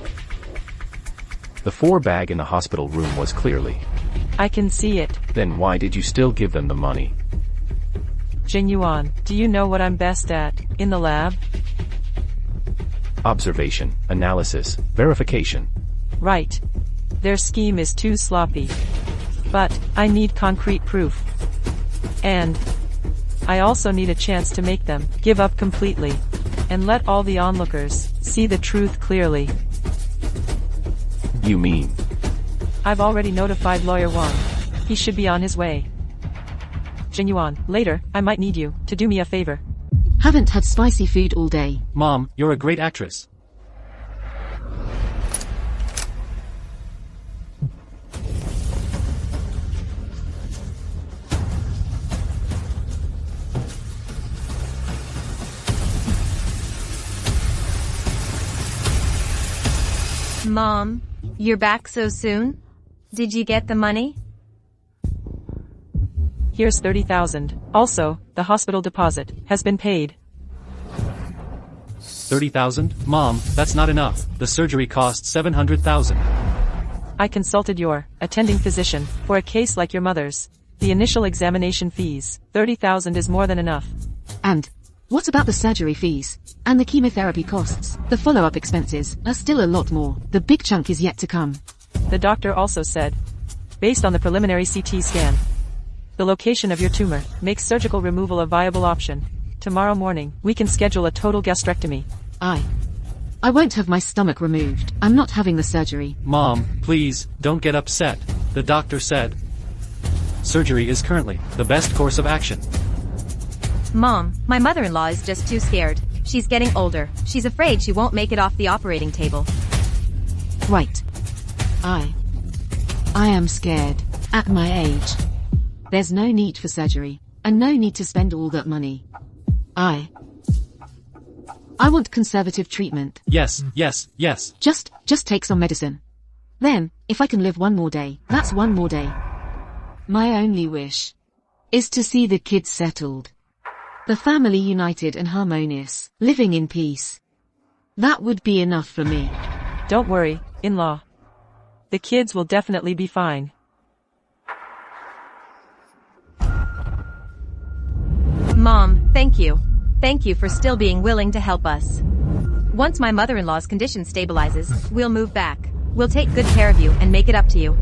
The 4 bag in the hospital room was clearly. I can see it. Then why did you still give them the money? Jing Yuan, do you know what I'm best at, in the lab? Observation, analysis, verification. Right. Their scheme is too sloppy. But, I need concrete proof. And I also need a chance to make them give up completely. And let all the onlookers see the truth clearly. You mean? I've already notified Lawyer Wang. He should be on his way. Jing Yuan, later, I might need you to do me a favor. Haven't had spicy food all day. Mom, you're a great actress. Mom, you're back so soon? Did you get the money? Here's 30,000. Also, the hospital deposit has been paid. 30,000? Mom, that's not enough. The surgery cost 700,000. I consulted your attending physician for a case like your mother's. The initial examination fees, 30,000 is more than enough. And what about the surgery fees? And the chemotherapy costs? The follow-up expenses are still a lot more. The big chunk is yet to come. The doctor also said, based on the preliminary CT scan, the location of your tumor makes surgical removal a viable option. Tomorrow morning, we can schedule a total gastrectomy. I won't have my stomach removed. I'm not having the surgery. Mom, please, don't get upset. The doctor said Surgery is currently the best course of action. Mom, my mother-in-law is just too scared. She's getting older. She's afraid she won't make it off the operating table. Right. I am scared. At my age. There's no need for surgery, and no need to spend all that money. I want conservative treatment. Yes. Just take some medicine. Then, if I can live one more day, that's one more day. My only wish is to see the kids settled. The family united and harmonious, living in peace. That would be enough for me. Don't worry, in-law. The kids will definitely be fine. Mom, thank you. Thank you for still being willing to help us. Once my mother-in-law's condition stabilizes, we'll move back. We'll take good care of you and make it up to you.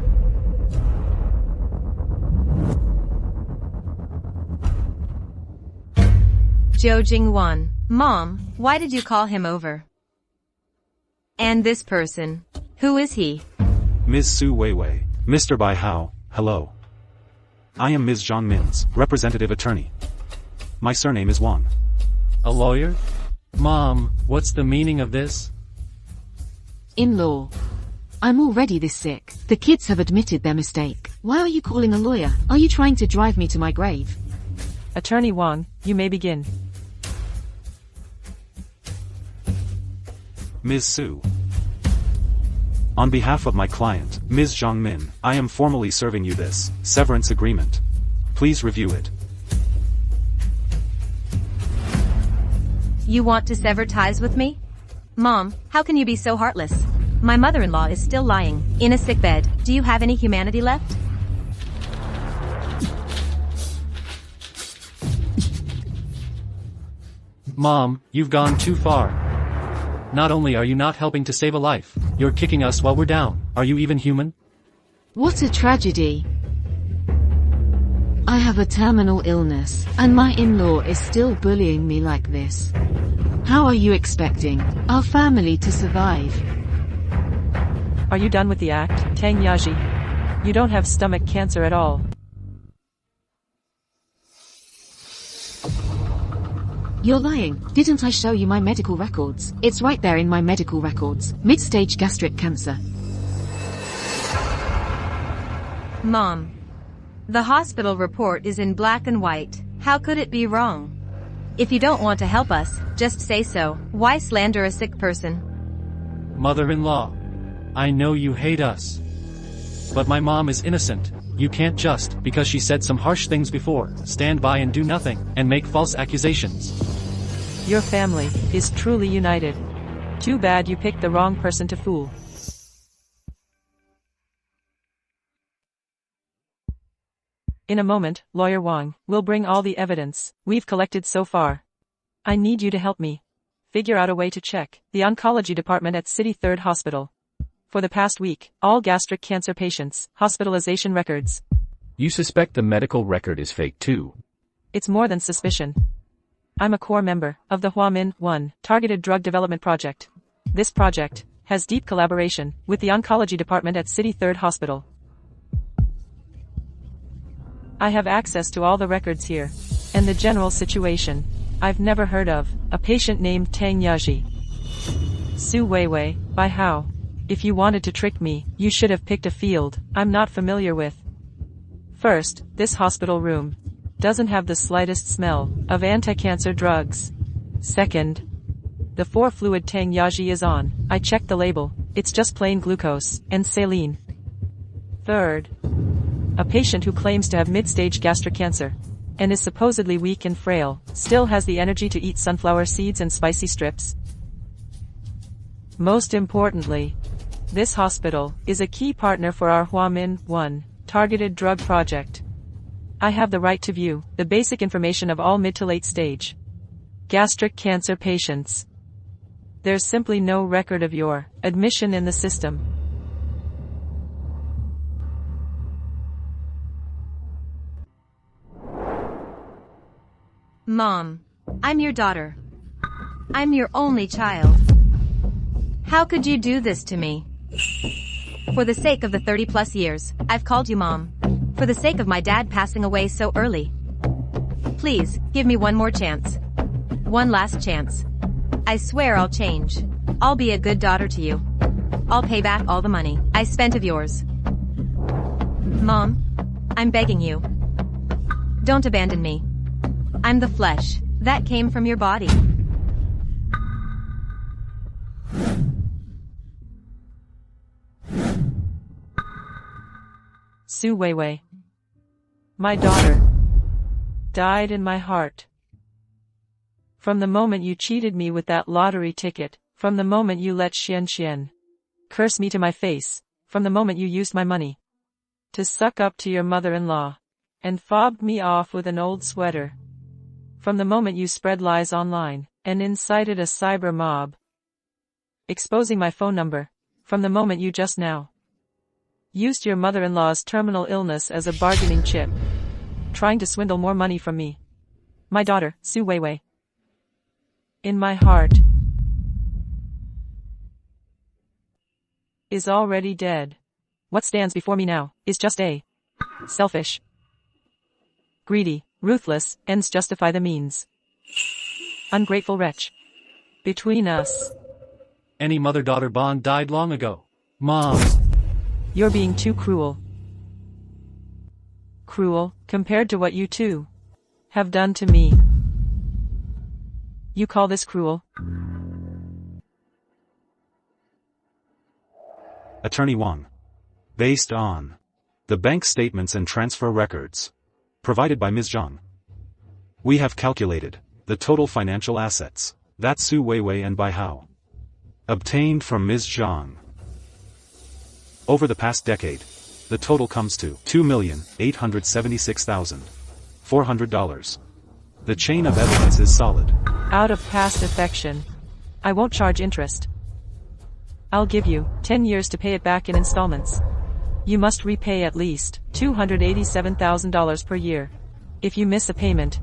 Jo Jingwan. Mom, why did you call him over? And this person, who is he? Ms. Su Weiwei. Mr. Bai Hao, hello. I am Ms. Zhang Min's representative attorney. My surname is Wang. A lawyer? Mom, what's the meaning of this? In-law. I'm already this sick. The kids have admitted their mistake. Why are you calling a lawyer? Are you trying to drive me to my grave? Attorney Wang, you may begin. Ms. Su. On behalf of my client, Ms. Zhang Min, I am formally serving you this severance agreement. Please review it. You want to sever ties with me? Mom, how can you be so heartless? My mother-in-law is still lying, in a sickbed. Do you have any humanity left? Mom, you've gone too far. Not only are you not helping to save a life, you're kicking us while we're down. Are you even human? What a tragedy. I have a terminal illness, and my in-law is still bullying me like this. How are you expecting our family to survive? Are you done with the act, Tang Yaji? You don't have stomach cancer at all. You're lying. Didn't I show you my medical records? It's right there in my medical records. Mid-stage gastric cancer. Mom. The hospital report is in black and white. How could it be wrong? If you don't want to help us, just say so. Why slander a sick person? Mother-in-law. I know you hate us. But my mom is innocent. You can't just, because she said some harsh things before, stand by and do nothing, and make false accusations. Your family is truly united. Too bad you picked the wrong person to fool. In a moment, Lawyer Wang will bring all the evidence we've collected so far. I need you to help me figure out a way to check the oncology department at City 3rd Hospital. For the past week, all gastric cancer patients' hospitalization records. You suspect the medical record is fake too. It's more than suspicion. I'm a core member of the Huamin 1 Targeted Drug Development Project. This project has deep collaboration with the oncology department at City 3rd Hospital. I have access to all the records here, and the general situation. I've never heard of a patient named Tang Yaji. Su Weiwei, by how? If you wanted to trick me, you should have picked a field I'm not familiar with. First, this hospital room doesn't have the slightest smell of anti-cancer drugs. Second, the 4-fluid Tang Yaji is on. I checked the label. It's just plain glucose and saline. Third, a patient who claims to have mid-stage gastric cancer and is supposedly weak and frail still has the energy to eat sunflower seeds and spicy strips. Most importantly, this hospital is a key partner for our Huamin 1 Targeted Drug Project. I have the right to view the basic information of all mid to late stage gastric cancer patients. There's simply no record of your admission in the system. Mom, I'm your daughter. I'm your only child. How could you do this to me? For the sake of the 30+ years, I've called you Mom. For the sake of my dad passing away so early. Please, give me one more chance. One last chance. I swear I'll change. I'll be a good daughter to you. I'll pay back all the money I spent of yours. Mom, I'm begging you. Don't abandon me. I'm the flesh that came from your body. Su Weiwei. My daughter died in my heart. From the moment you cheated me with that lottery ticket, from the moment you let Xian curse me to my face, from the moment you used my money to suck up to your mother-in-law and fobbed me off with an old sweater, from the moment you spread lies online and incited a cyber mob, exposing my phone number, from the moment you just now used your mother-in-law's terminal illness as a bargaining chip, trying to swindle more money from me. My daughter, Su Weiwei, in my heart, is already dead. What stands before me now is just a selfish, greedy, ruthless ends justify the means. Ungrateful wretch. Between us, Any mother-daughter bond died long ago. Mom. you're being too cruel. Cruel, compared to what you two have done to me. You call this cruel? Attorney Wang. Based on the bank statements and transfer records provided by Ms. Zhang, we have calculated the total financial assets that Su Weiwei and Bai Hao obtained from Ms. Zhang over the past decade. The total comes to $2,876,400. The chain of evidence is solid. Out of past affection, I won't charge interest. I'll give you 10 years to pay it back in installments. You must repay at least $287,000 per year. If you miss a payment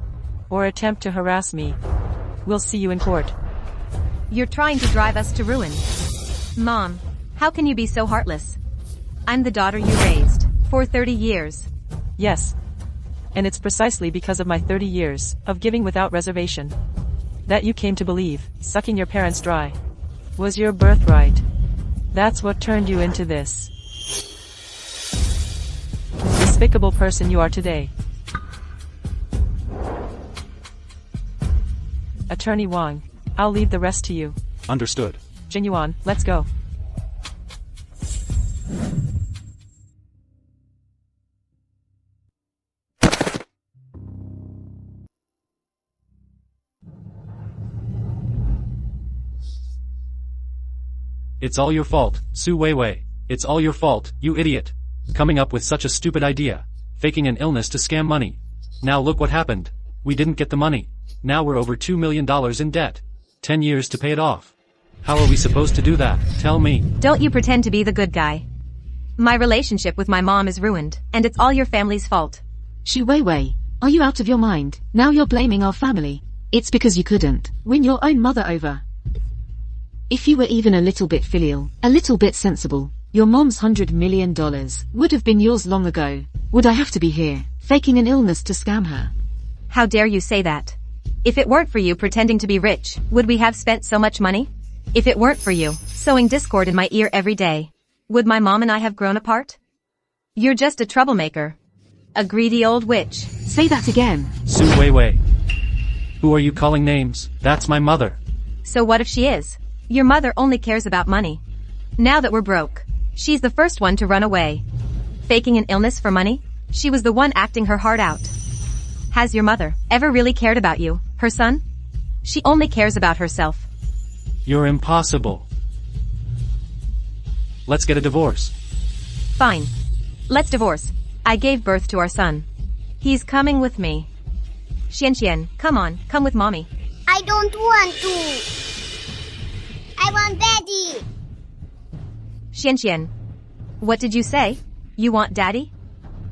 or attempt to harass me, we'll see you in court. You're trying to drive us to ruin. Mom, how can you be so heartless? I'm the daughter you raised for 30 years. Yes. And it's precisely because of my 30 years of giving without reservation that you came to believe sucking your parents dry was your birthright. That's what turned you into this despicable person you are today. Attorney Wang, I'll leave the rest to you. Understood. Jinyuan, let's go. It's all your fault, Su Weiwei. It's all your fault, you idiot. Coming up with such a stupid idea. Faking an illness to scam money. Now look what happened. We didn't get the money. Now we're over $2 million in debt. 10 years to pay it off. How are we supposed to do that? Tell me. Don't you pretend to be the good guy. My relationship with my mom is ruined, and it's all your family's fault. Su Weiwei, are you out of your mind? Now you're blaming our family. It's because you couldn't win your own mother over. If you were even a little bit filial, a little bit sensible, your mom's $100 million would have been yours long ago. Would I have to be here, faking an illness to scam her? How dare you say that? If it weren't for you pretending to be rich, would we have spent so much money? If it weren't for you sowing discord in my ear every day, would my mom and I have grown apart? You're just a troublemaker. A greedy old witch. Say that again. Su Weiwei. Who are you calling names? That's my mother. So what if she is? Your mother only cares about money. Now that we're broke, she's the first one to run away. Faking an illness for money? She was the one acting her heart out. Has your mother ever really cared about you, her son? She only cares about herself. You're impossible. Let's get a divorce. Fine. Let's divorce. I gave birth to our son. He's coming with me. Xian, come on, come with mommy. I don't want to. I want daddy. Xian, what did you say? You want daddy?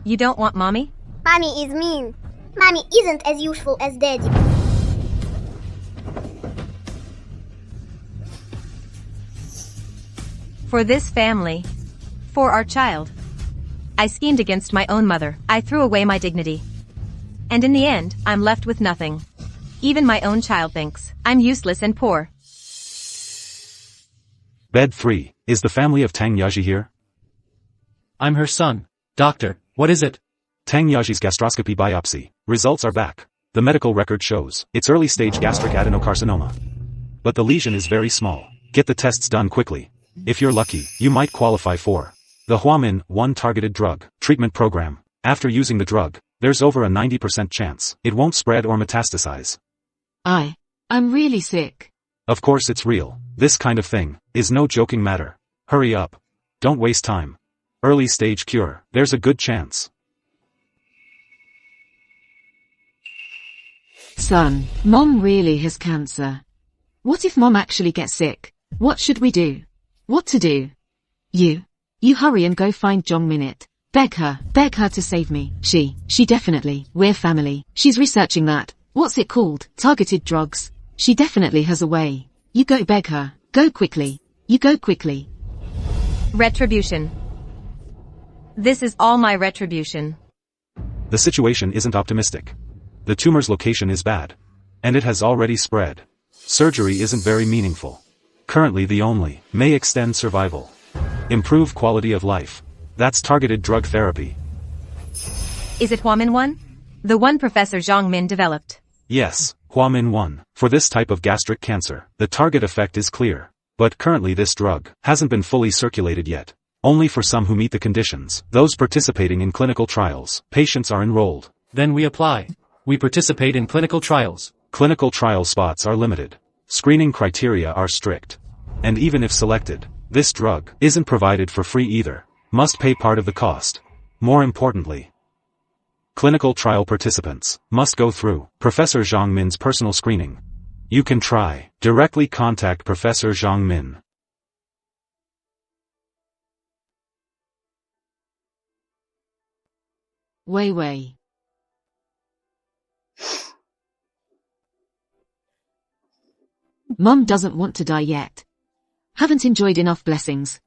You don't want mommy? Mommy is mean. Mommy isn't as useful as daddy. For this family. For our child. I schemed against my own mother. I threw away my dignity. And in the end, I'm left with nothing. Even my own child thinks I'm useless and poor. Bed 3. Is the family of Tang Yaji here? I'm her son. Doctor, what is it? Tang Yaji's gastroscopy biopsy. Results are back. The medical record shows it's early-stage gastric adenocarcinoma. But the lesion is very small. Get the tests done quickly. If you're lucky, you might qualify for the Huamin 1 targeted drug treatment program. After using the drug, there's over a 90% chance it won't spread or metastasize. I'm really sick. Of course it's real. This kind of thing is no joking matter. Hurry up. Don't waste time. Early stage cure, there's a good chance. Son, Mom really has cancer. What if Mom actually gets sick? What should we do? What to do? You hurry and go find Jongmin. Beg her to save me. She definitely, we're family. She's researching that. What's it called? Targeted drugs. She definitely has a way. You go beg her. Go quickly. You go quickly. Retribution. This is all my retribution. The situation isn't optimistic. The tumor's location is bad. And it has already spread. Surgery isn't very meaningful. Currently the only may extend survival. Improve quality of life. That's targeted drug therapy. Is it Huamin 1? The one Professor Zhang Min developed. Yes, Huamin 1. For this type of gastric cancer, the target effect is clear. But currently this drug hasn't been fully circulated yet. Only for some who meet the conditions. Those participating in clinical trials, patients are enrolled. Then we apply. We participate in clinical trials. Clinical trial spots are limited. Screening criteria are strict. And even if selected, this drug isn't provided for free either. Must pay part of the cost. More importantly, clinical trial participants must go through Professor Zhang Min's personal screening. You can try directly contact Professor Zhang Min. Wei. Mom doesn't want to die yet. Haven't enjoyed enough blessings.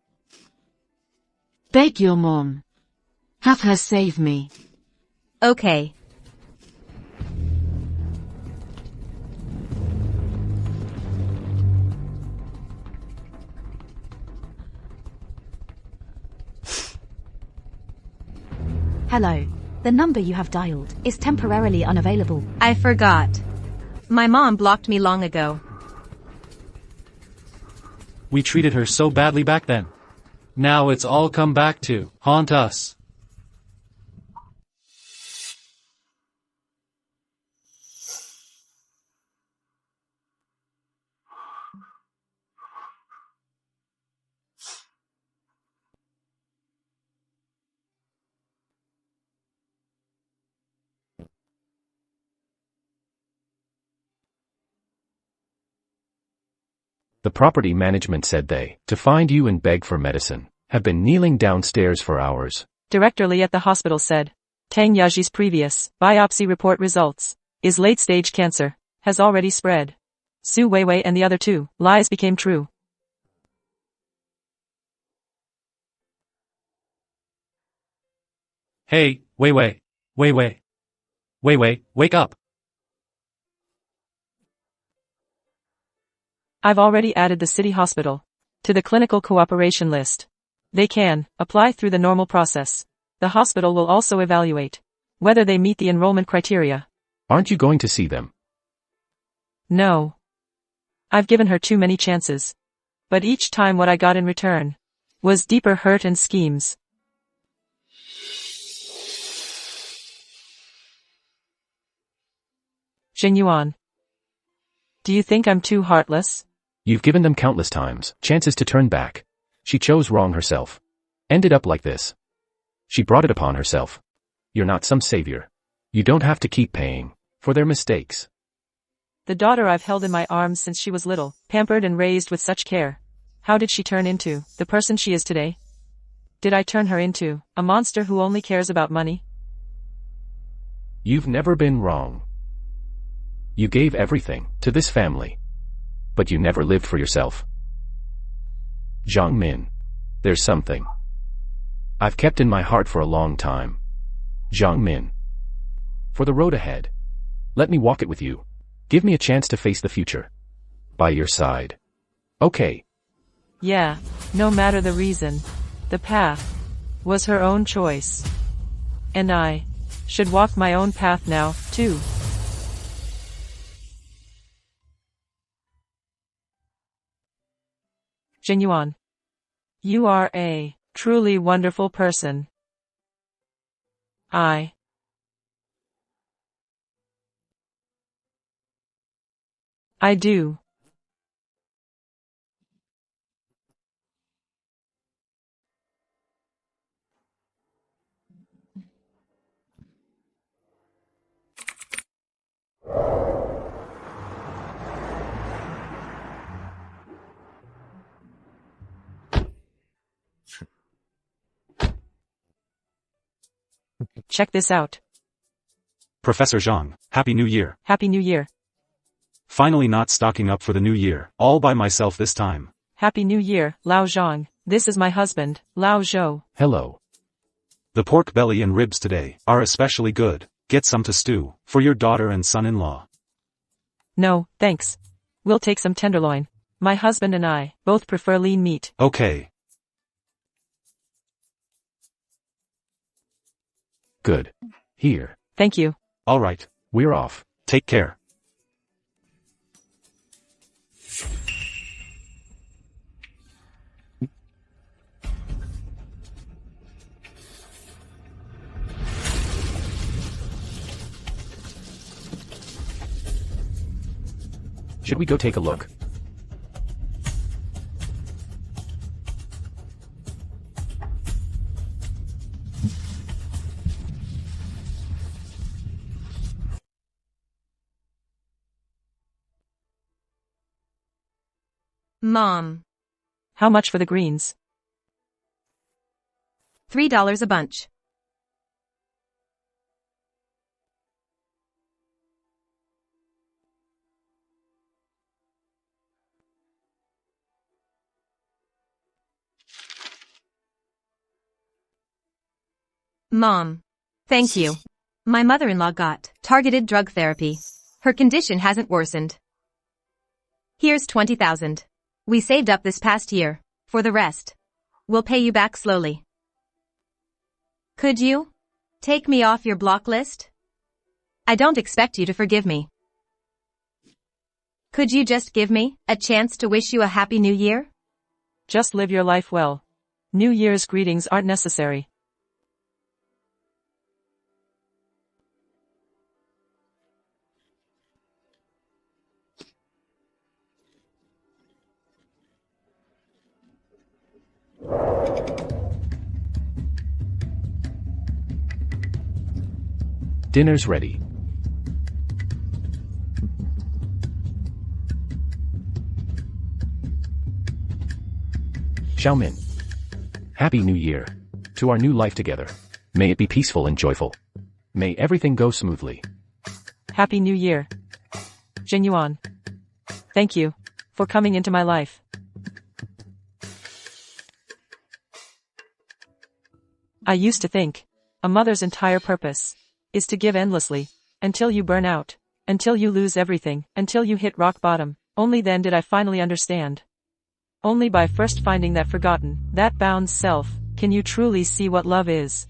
Beg your mom. Have her save me. Okay. Hello. The number you have dialed is temporarily unavailable. I forgot. My mom blocked me long ago. We treated her so badly back then. Now it's all come back to haunt us. The property management said they, to find you and beg for medicine, have been kneeling downstairs for hours. Director Lee at the hospital said, Tang Yaji's previous biopsy report results is late-stage cancer, has already spread. Su Weiwei and the other two lies became true. Hey, Weiwei, wake up. I've already added the city hospital to the clinical cooperation list. They can apply through the normal process. The hospital will also evaluate whether they meet the enrollment criteria. Aren't you going to see them? No. I've given her too many chances. But each time what I got in return was deeper hurt and schemes. Xingyuan. Do you think I'm too heartless? You've given them countless times, chances to turn back. She chose wrong herself. Ended up like this. She brought it upon herself. You're not some savior. You don't have to keep paying for their mistakes. The daughter I've held in my arms since she was little, pampered and raised with such care. How did she turn into the person she is today? Did I turn her into a monster who only cares about money? You've never been wrong. You gave everything to this family. But you never lived for yourself. Zhang Min. There's something I've kept in my heart for a long time. Zhang Min. For the road ahead. Let me walk it with you. Give me a chance to face the future. By your side. Okay. Yeah, no matter the reason, the path was her own choice. And I should walk my own path now, too. Jinyuan. You are a truly wonderful person. I do. Check this out. Professor Zhang, Happy New Year. Happy New Year. Finally not stocking up for the new year, all by myself this time. Happy New Year, Lao Zhang. This is my husband, Lao Zhou. Hello. The pork belly and ribs today are especially good. Get some to stew, for your daughter and son-in-law. No, thanks. We'll take some tenderloin. My husband and I both prefer lean meat. Okay. Good. Here. Thank you. All right. We're off. Take care. Should we go take a look? Mom. How much for the greens? $3 a bunch. Mom. Thank you. My mother-in-law got targeted drug therapy. Her condition hasn't worsened. Here's $20,000. We saved up this past year. For the rest, we'll pay you back slowly. Could you take me off your block list? I don't expect you to forgive me. Could you just give me a chance to wish you a happy new year? Just live your life well. New Year's greetings aren't necessary. Dinner's ready. Xiaomin. Happy New Year. To our new life together. May it be peaceful and joyful. May everything go smoothly. Happy New Year. Jinyuan. Thank you for coming into my life. I used to think a mother's entire purpose is to give endlessly, until you burn out, until you lose everything, until you hit rock bottom. Only then did I finally understand. Only by first finding that forgotten, that bound self, can you truly see what love is.